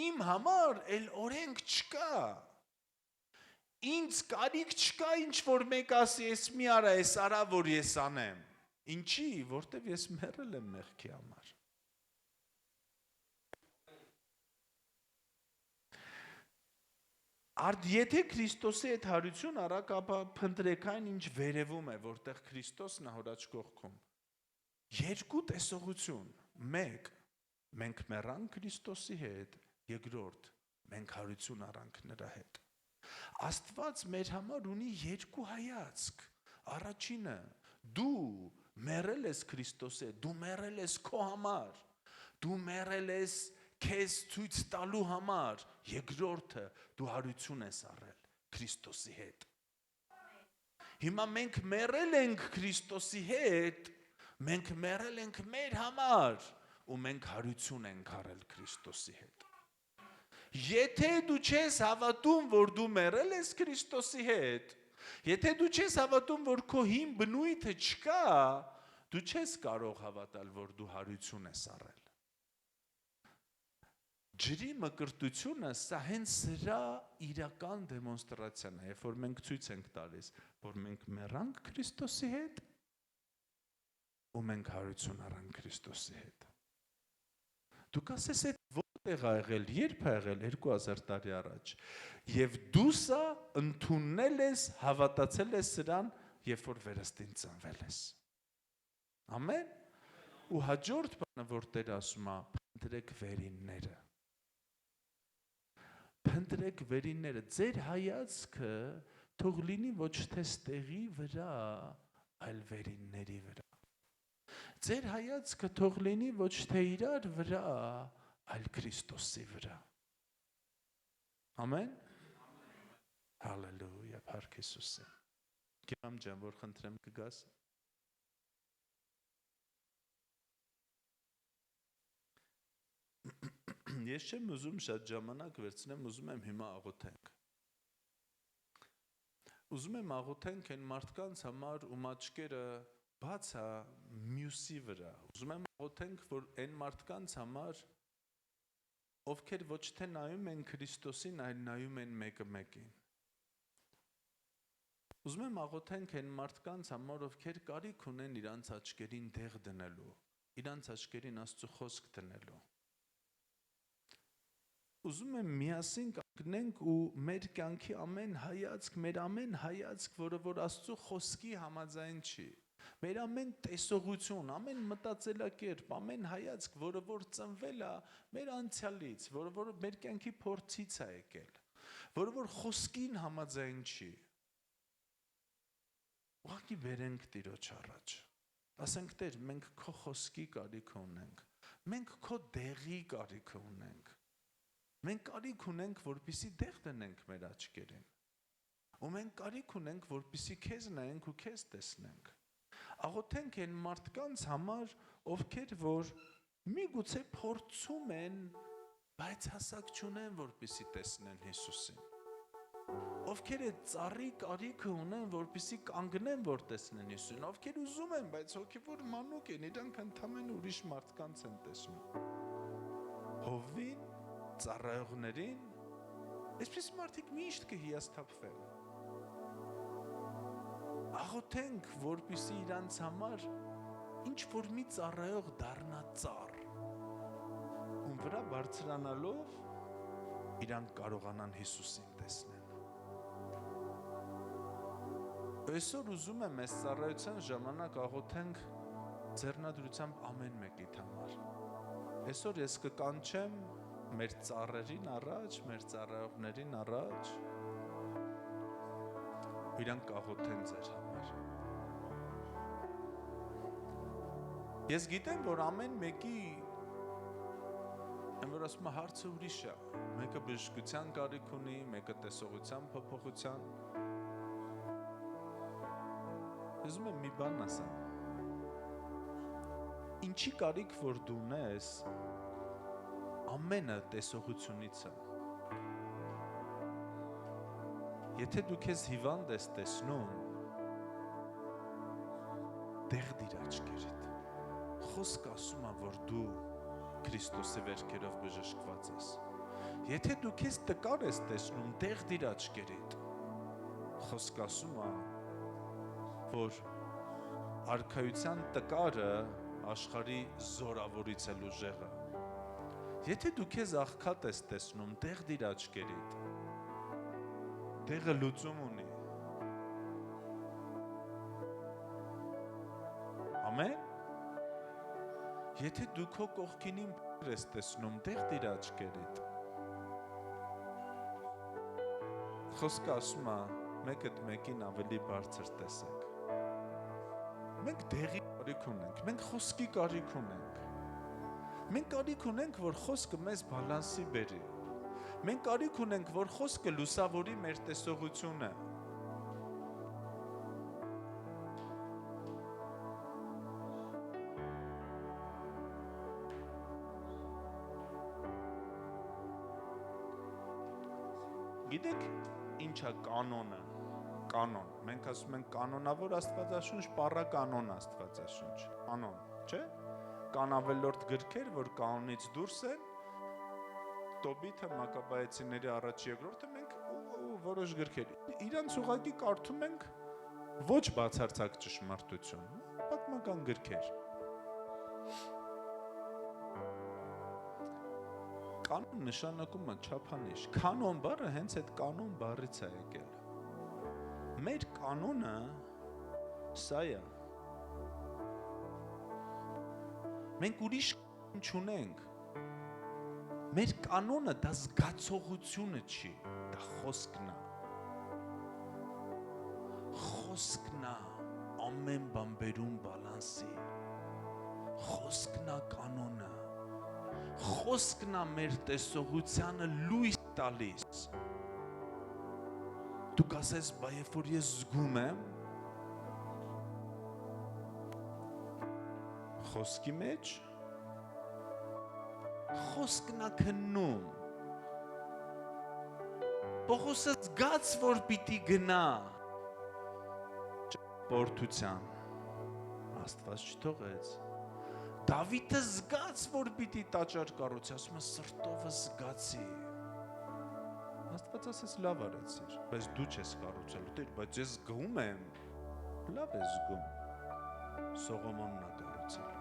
Իմ համար էլ օրենք չկա, ինձ կարիք չկա ինչ որ մեկ ասի ես մի արա, ես արա, որ ես անեմ, ինչի, որտև ես մեռել եմ մեղքի համար։ Եթե Քրիստոսի հետ հարություն առակ, ապա փնտրեք այն ինչ վերևում է, որտեղ Քրիստոսն է հոր աջ կողքում։ Երկու տեսողություն, մեկ, մենք մեռանք Քրիստոսի հետ, երկրորդ, մենք հարություն առանք նրա հետ։ Աստված մեր համար ունի երկու հայացք, առաջինը, դու մեռել ես Քրիստոսի հետ, դու մեռել ես քո համար, դու մեռել ես քեզ ցույց տալու համար, երկրորդը, դու հարություն ես առել Քրիստոսի հետ։ Հիմա մենք մեռել ենք Քրիստոսի հետ, մենք մեռել ենք մեր համար, ու մենք հարություն ենք առել Քրիստոսի հետ։ Եթե դու չես հավատում, որ դու մեռել ես Քրիստոսի հետ, եթե դու չես հավատում, որ քո հին բնույթը չկա, դու չես կարող հավատալ, որ դու հարություն ես առել։ Ջրի մկրտությունը սա հենց սրա իրական դեմոնստրացիան է, երբ որ մենք ցույց ենք տալիս, որ մենք մեռանք Քրիստոսի հետ ու մենք հարություն առանք Քրիստոսի հետ։ Դուք ասես այդ որտեղ ա եղել, երբ ա եղել 2000 տարի առաջ, եւ դու սա ընդունել ես, հավատացել ես սրան, երբ որ վերստին ծնվել ես։ Ամեն։ Ու հաջորդ բանը, որ Տերը ասում է, փնտրեք վերինները։ Փնտրեք վերինները, ձեր հայացքը թող լինի ոչ թե ստեղի վրա, այլ վերինների վրա։ Ձեր հայացքը թող լինի ոչ թե իրար վրա, այլ Քրիստոսի վրա։ Ամեն։ Հալելույա, փառք Հիսուսին։ Գերամ ջան, որ խնդրեմ կգաս։ Ես չեմ ուզում շատ ժամանակ վերցնեմ, ուզում եմ հիմա աղոթենք։ Ուզում եմ աղոթենք այն մարդկանց համար, ում աչքերը բաց է մյուսի վրա։ Ուզում եմ աղոթենք, որ այն մարդկանց համար, ովքեր ոչ թե նայում են Քրիստոսին, այլ նայում են մեկը մեկին։ Ուզում եմ աղոթենք այն մարդկանց համար, ովքեր կարիք ունեն իրանց աչքերին դեղ դնելու, իրանց աչքերին Աստծո խոսք դնելու։ Ուզում եմ միասին կանգնենք ու մեր կյանքի ամեն հայացք, մեր ամեն հայացք, որը որ Աստծո խոսքի համաձայն չի, մեր ամեն տեսողություն, ամեն մտածելակերպ, ամեն հայացք, որը որ ծնվել է մեր անցյալից, որը որ մեր կյանքի փորձից է եկել, որը որ խոսքին համաձայն չի, ուղղակի բերենք Տիրոջ առաջ, ասենք Տեր, մենք քո խոսքի կարիք ունենք, մենք քո դեղի կարիք ունենք, մենք կարիք ունենք, որպեսզի դեղ դնենք մեր աչքերին, ու մենք կարիք ունենք, որպեսզի քեզ նայենք ու քեզ տեսնենք, աղոթենք այն մարդկանց համար, ովքեր որ միգուցե փորձում են, բայց հասակ չունեն, որպեսզի տեսնեն Հիսուսին, ովքեր այդ ծառի կարիքը ունեն, որպեսզի կանգնեն, որ տեսնեն Հիսուսին, ովքեր ուզում են, բայց հոգևոր մանուկ են, իրանք ընդամենը ուրիշ մարդկանց են տեսնում, Հովին, ծառայողներին, այսպես մարդիկ միշտ կհիասթափվեն, աղոթենք, որպեսզի իրանց համար ինչ որ մի ծառայող դառնա ծառ, ում վրա բարձրանալով իրանք կարողանան Հիսուսին տեսնել։ Այսօր ուզում եմ այս ծառայության ժամանակ աղոթենք ձեռնադրությամբ ամեն մեկիդ համար։ Այսօր ես կկանչեմ մեր ծառերին առաջ, մեր ծառայողներին առաջ, իրանք կաղոթեն ձեր համար։ Ես գիտեմ, որ ամեն մեկի որ ասում է հարցը ուրիշ է, մեկը բժշկության կարիք ունի, մեկը տեսողության փոփոխության։ Ուզում եմ մի բան ասեմ։ Ինչի կարիք որ դու ունես, ամենը տեսողությունից է։ Եթե դու քեզ հիվանդ ես տեսնում, դեղ դիր աչքերդ։ Խոսք ասում է, որ դու Քրիստոսի վերքերով բժշկված ես։ Եթե դու քեզ տկար ես տեսնում, դեղ դիր աչքերդ։ Խոսք ասում է, որ արքայության տկարը աշխարհի զորավորից է ուժեղը։ Եթե դու քեզ աղքատ ես տեսնում, դեղ դիր աչքերիդ։ Դեղը լուծում ունի։ Ամեն։ Եթե դու քո կողքինին ես տեսնում, դեղ դիր աչքերիդ։ Խոսքը ասում է, մեկդ մեկին ավելի բարձր տեսեք։ Մենք դեղի կարիք ունենք, մենք խոսքի կարիք ունենք։ Մենք կարիք ունենք, որ խոսքը մեզ բալանսի բերի։ Մենք կարիք ունենք, որ խոսքը լուսավորի մեր տեսողությունը։ Գիտեք, ինչ է կանոնը։ Կանոն, մենք ասում ենք կանոնավոր աստվածաշունչ, պառականոն աստվածաշունչ, կանոն, չէ՞։ Կան ավելորդ գրքեր, որ կանոնից դուրս են, Տոբիթը, Մակաբայեցիների առաջ երկրորդը, մենք որոշ գրքեր, իրանց ուղղակի կարդում ենք ոչ բացարձակ ճշմարտություն, պատմական գրքեր։ Կանոն նշանակում է չափանիշ, կանոն բառը հենց այդ կանոն բառից է եկել։ Մեր կանոնը սա է։ Մենք ուրիշ չունենք։ Մեր կանոնը դա զգացողությունը չի, դա խոսքն է։ Խոսքն է ամեն բան բերում բալանսի։ Խոսքն է կանոնը։ Խոսքն է մեր տեսողությանը լույս տալիս։ Դու կասես, բա երբ որ ես զգում եմ խոսքի մեջ, խոսքն է քննում։ Պողոսը զգաց, որ պիտի գնա ճպորտության, Աստված չթողեց։ Դավիթը զգաց, որ պիտի տաճար կառուցի, ասում է սրտովը զգացի։ Աստված ասեց լավ արեցիր, բայց դու չես կառուցելու, Տեր, բայց ես զգում եմ, լավ ես զգում, Սողոմոնն է կառուցել։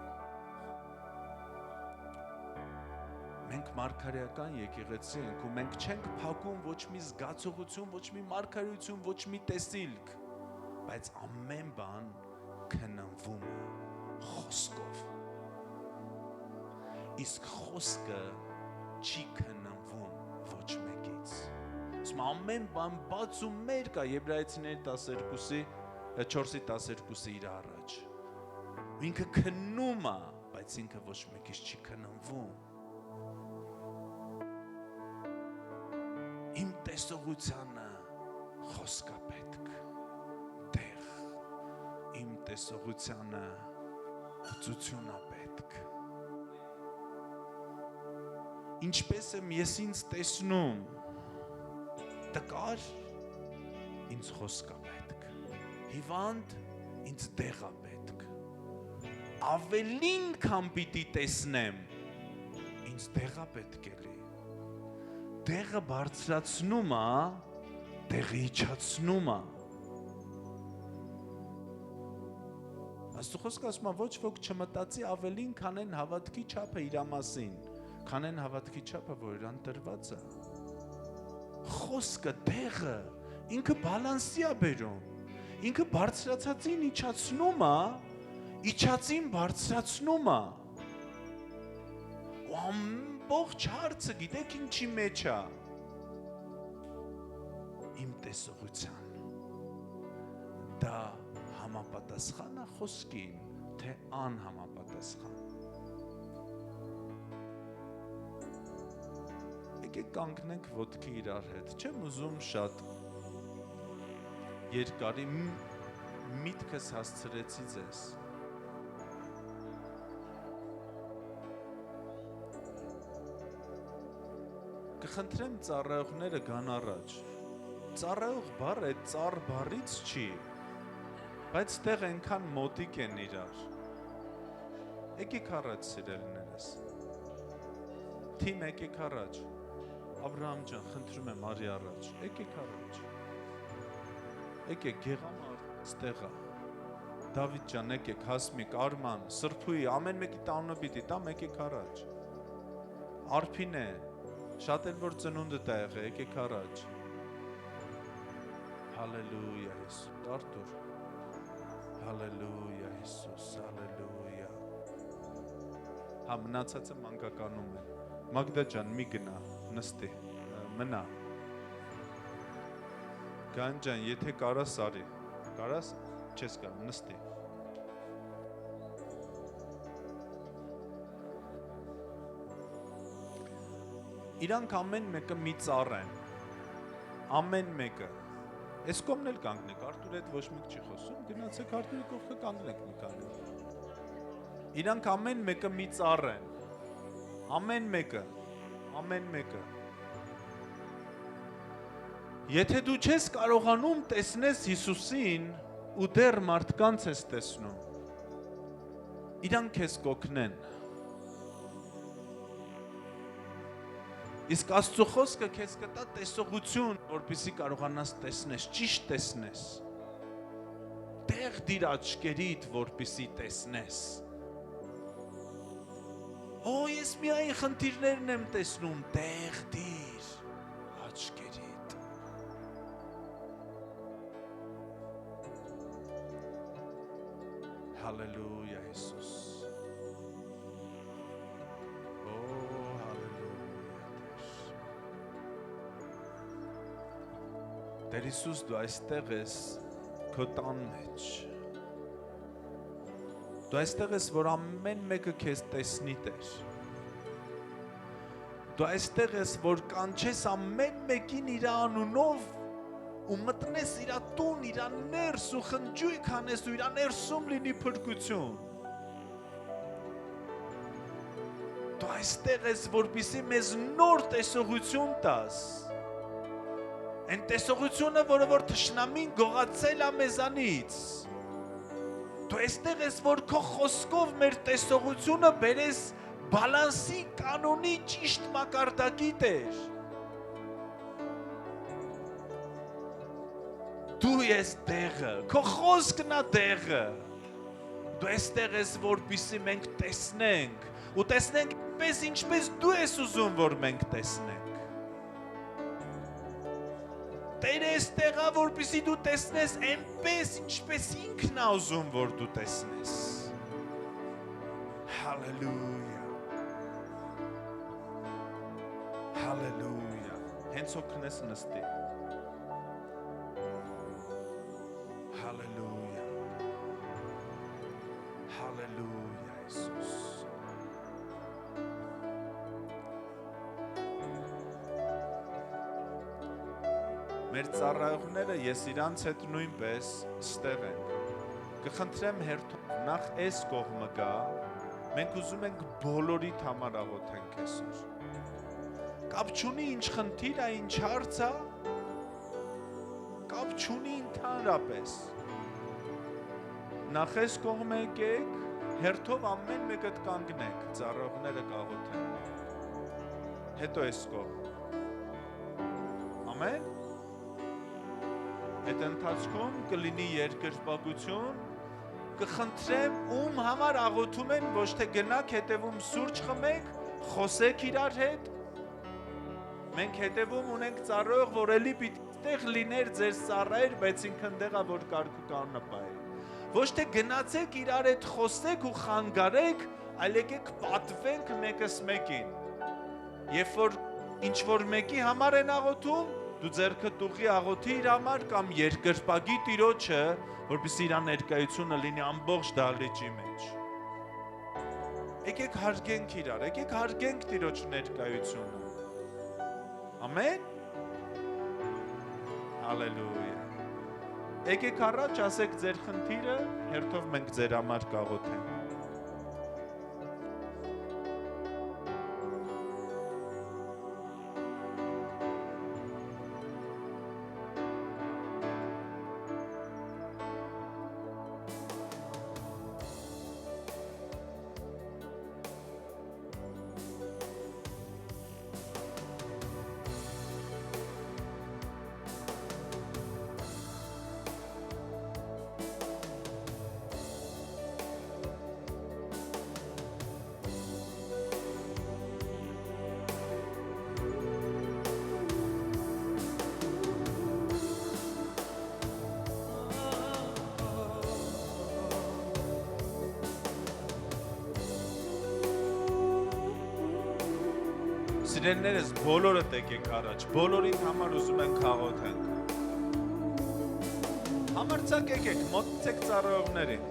Մենք մարգարեական եկեղեցի ենք ու մենք չենք փակում ոչ մի զգացողություն, ոչ մի մարգարեություն, ոչ մի տեսիլք, բայց ամեն բան քննվում է խոսքով։ Իսկ խոսքը չի քննվում ոչ մեկից։ Ասում ամեն բան բաց ու մեր կա Եբրայեցիների 12-ի 4-ի 12-ի իր առաջ։ Ինքը քննում է, բայց ինքը ոչ մեկից չի քննվում։ Իմ տեսողությանը խոսքա պետք, տեղ, իմ տեսողությանը հծությունա պետք։ Ինչպես եմ ես ինձ տեսնում, տկար, ինձ խոսքա պետք, հիվանդ, ինձ դեղա պետք, ավելին քան պիտի տեսնեմ, ինձ դեղա պետք էլի, դեղը բարձրացնում է, դեղը իջացնում է։ Աստծո խոսքը ասում է ոչ ոք չմտածի ավելին, քան են հավատքի չափը իր մասին, քան են հավատքի չափը, որ իրան տրված է։ Խոսքը, դեղը, ինքը բալանսի է բերում, ինքը բարձրացածին իջացնում է, իջածին բարձրացնում է։ Ու ամբողջ հարցը գիտեք ինչի մեջ է։ Իմ տեսողության։ Դա համապատասխան է խոսքին, թե անհամապատասխան։ Եկեք կանգնենք ոտքի իրար հետ, չեմ ուզում շատ երկարի միտքս հասցրեցի ձեզ։ Կխնդրեմ ծառայողները գան առաջ։ Ծառայող բառը ծառ բառից չի, բայց տեղ այնքան մոտիկ են իրար։ Եկեք առաջ սիրելիներս։ Թիմ եկեք առաջ։ Աբրահամ ջան, խնդրում եմ արի առաջ։ Եկեք առաջ։ Եկեք Գեղամար, ստեղա։ Դավիթ ջան, եկեք Հասմիկ, Արման, Սրբուի, ամեն մեկի տանունը պիտի տամ, եկեք առաջ։ Արփինե, շատ էլ որ ծնունդը տա եղե, եկեք առաջ։ Հալելույա Հիսուս, Արտուր։ Հալելույա Հիսուս, հալելույա։ Հա մնացածը մանկականում է։ Մագդա ջան, մի գնա, նստի, մնա։ Գան ջան, եթե կարաս արի, կարաս, չես կարող, նստի։ Իրանք ամեն մեկը մի ծառ են, ամեն մեկը, ես կոմն էլ կանգնեք, Արտուր հետ ոչ մեկ չի խոսում, գնացեք Արտուրի կողքը կանգնեք մի կանի։ Իրանք ամեն մեկը մի ծառ են, ամեն մեկը։ Եթե դու չես կարողանում տեսնես Հիսուսին ու դեռ մարդկանց ես տեսնում, իրանք քեզ կօգնեն։ Իսկ Աստծո խոսքը քեզ կտա տեսողություն, որպեսզի կարողանաս տեսնես, ճիշտ տեսնես։ Տեղ դիր աչքերիդ, որպեսզի տեսնես։ Օ, ես միայն խնդիրներն եմ տեսնում, տեղ դիր աչքերիդ։ Հալելույա Հիսուս։ Տեր Հիսուս, դու այստեղ ես քո տան մեջ, Դու այստեղ ես, որ ամեն մեկը քեզ տեսնի Տեր։ Դու այստեղ ես, որ կանչես ամեն մեկին իր անունով ու մտնես իր տուն, իր ներս ու խնջույք անես ու իր ներսում լինի փրկություն։ Դու այստեղ ես, որպեսզի մեզ նոր տեսողություն տաս։ Այն տեսողությունը, որը որ թշնամին գողացել է մեզանից։ Դու այստեղ ես, որ քո խոսքով մեր տեսողությունը բերես բալանսի կանոնի ճիշտ մակարդակի Տեր։ Դու ես տեղը, քո խոսքն է տեղը։ Դու այստեղ ես, որպեսզի մենք տեսնենք ու տեսնենք պես ինչպես դու ես ուզում, որ մենք տեսնենք։ Տերը այստեղ է, որպեսզի դու տեսնես այնպես ինչպես ինքն է ուզում, որ դու տեսնես։ Հալելույա։ Հալելույա։ Հենց օգնես նստի։ Հալելույա։ Հալելույա, Հիսուս։ Մեր ծառայողները ես իրանց հետ նույնպես ստեղ են։ Կխնդրեմ հերթով նախ այս կողմը գա, մենք ուզում ենք բոլորիդ համար աղոթենք այսօր։ Կապ չունի ինչ խնդիր է, ինչ հարց է, կապ չունի ընդհանրապես։ Նախ այս կողմը եկեք, հերթով ամեն մեկդ կանգնեք, ծառայողները կաղոթեն։ Հետո այս կողմ։ Ամեն։ Այդ ընթացքում կլինի երկրպագություն, կխնդրեմ ում համար աղոթում են, ոչ թե գնաք հետևում սուրճ խմեք, խոսեք իրար հետ, մենք հետևում ունենք ծառայող, որ էլի պիտի տեղ լիներ ձեր ծառայեր, բայց ինքն դեղա, որ կարգու կանոնը պահեր, ոչ թե գնացեք իրար հետ խոսեք ու խանգարեք, այլ եկեք պատվենք մեկս մեկին, երբ որ ինչ-որ մեկի համար են աղոթում, դու ձեռքդ ուղղի աղոթի իր համար կամ երկրպագի Տիրոջը, որպեսզի իր ներկայությունը լինի ամբողջ դահլիճի մեջ։ Եկեք հարգենք իրար, եկեք հարգենք Տիրոջ ներկայությունը։ Ամեն։ Հալելույա։ Եկեք առաջ ասեք ձեր խնդիրը, հերթով մենք ձեր համար կաղոթենք։ Սիրելիներս բոլորը եկեք առաջ, բոլորին համար ուզում ենք աղոթենք։ Համարձակ եկեք, մոտեցեք ծառայողներին։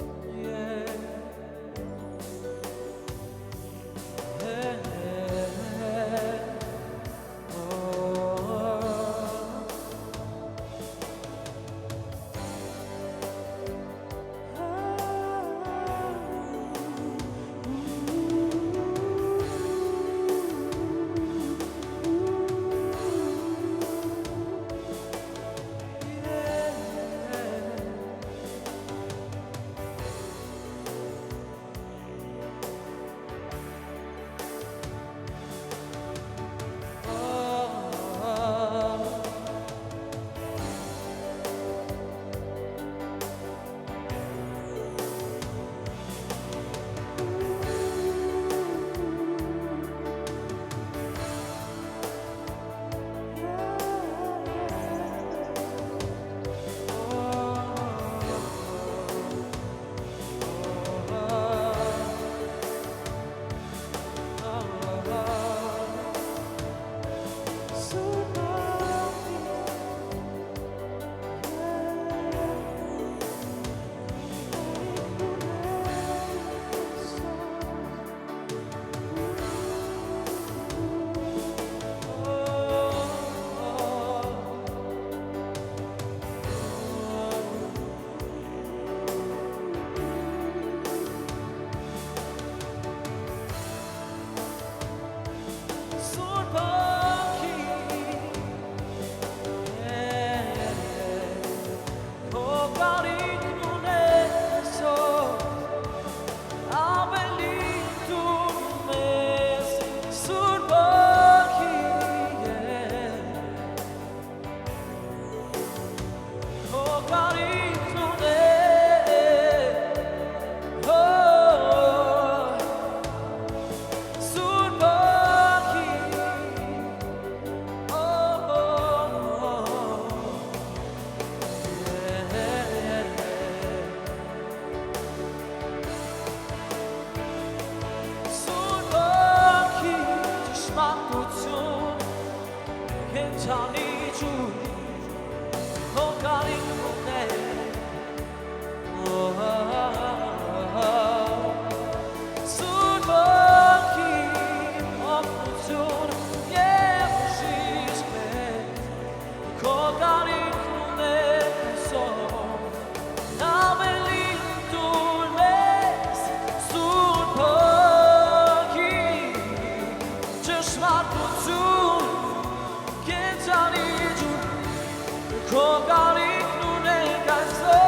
քո կարիքն ունենք այսօր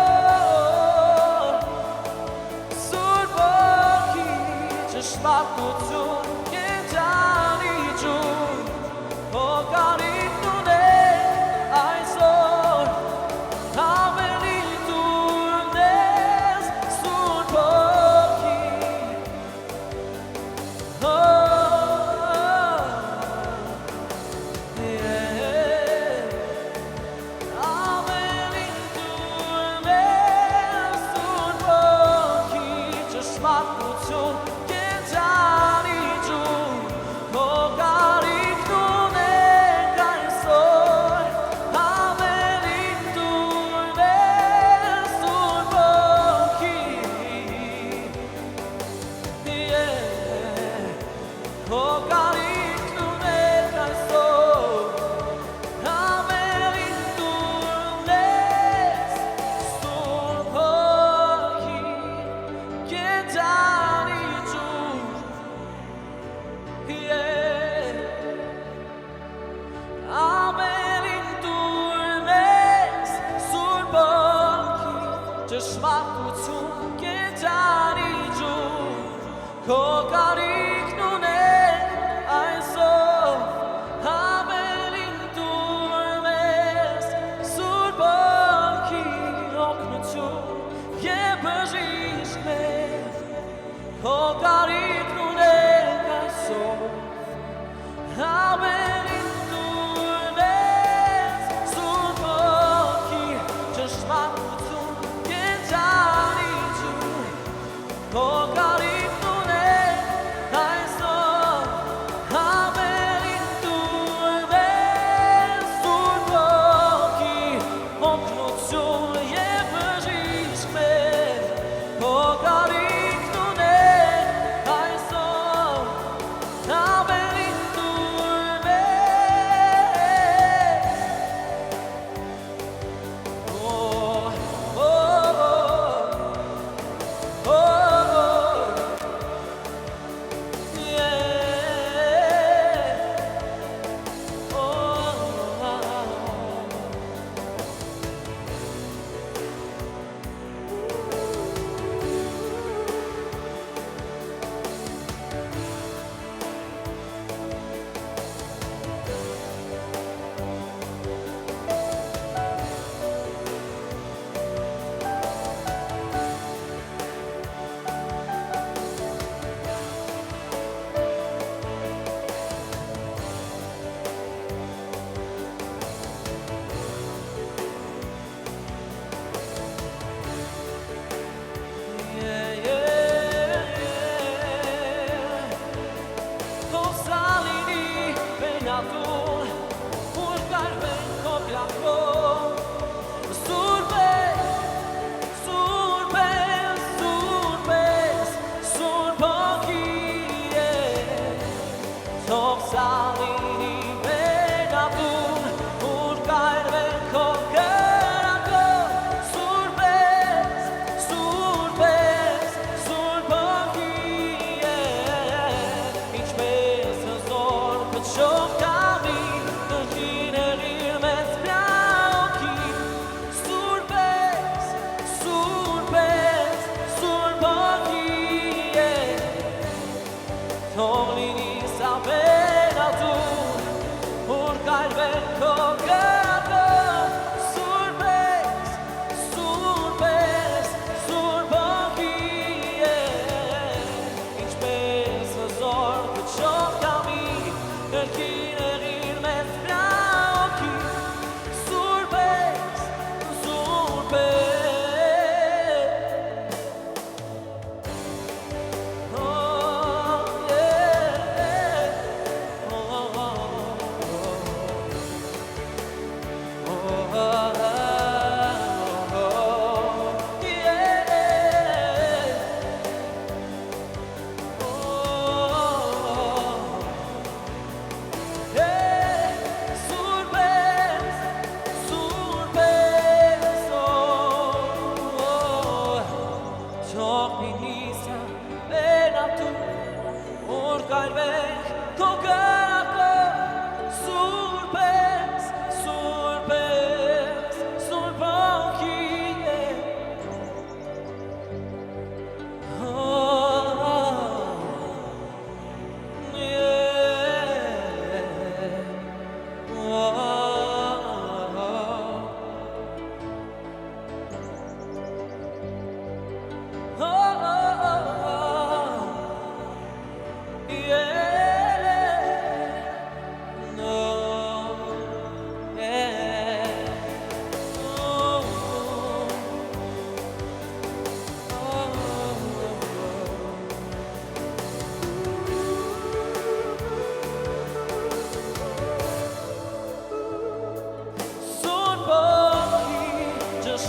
Սուրբ ոգի ճշմարտություն կենթանի ջուր քո կարիքն ունենք այսօր ավելի դու ես Սուրբ ոգի Ճշմարտություն կենթանի ջուր քո կարիքն ունենք այսօր հավելին դու ես Սուրբ ոգի օգնություն եւ բժիշկ մեր քո կարիքն ունենք այսօր հավելին դու ես Սուրբ ոգի ճշմարտություն քո կարիքն ունենք այսօր հավելին դու ես Սուրբ ոգի օգնություն եւ բժիշկ մեր քո կարիքն ունենք այսօր հավելին դու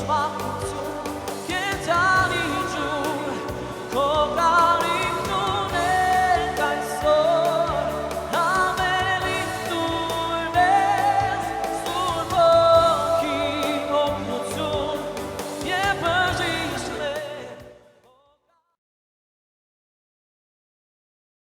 ճշմարտություն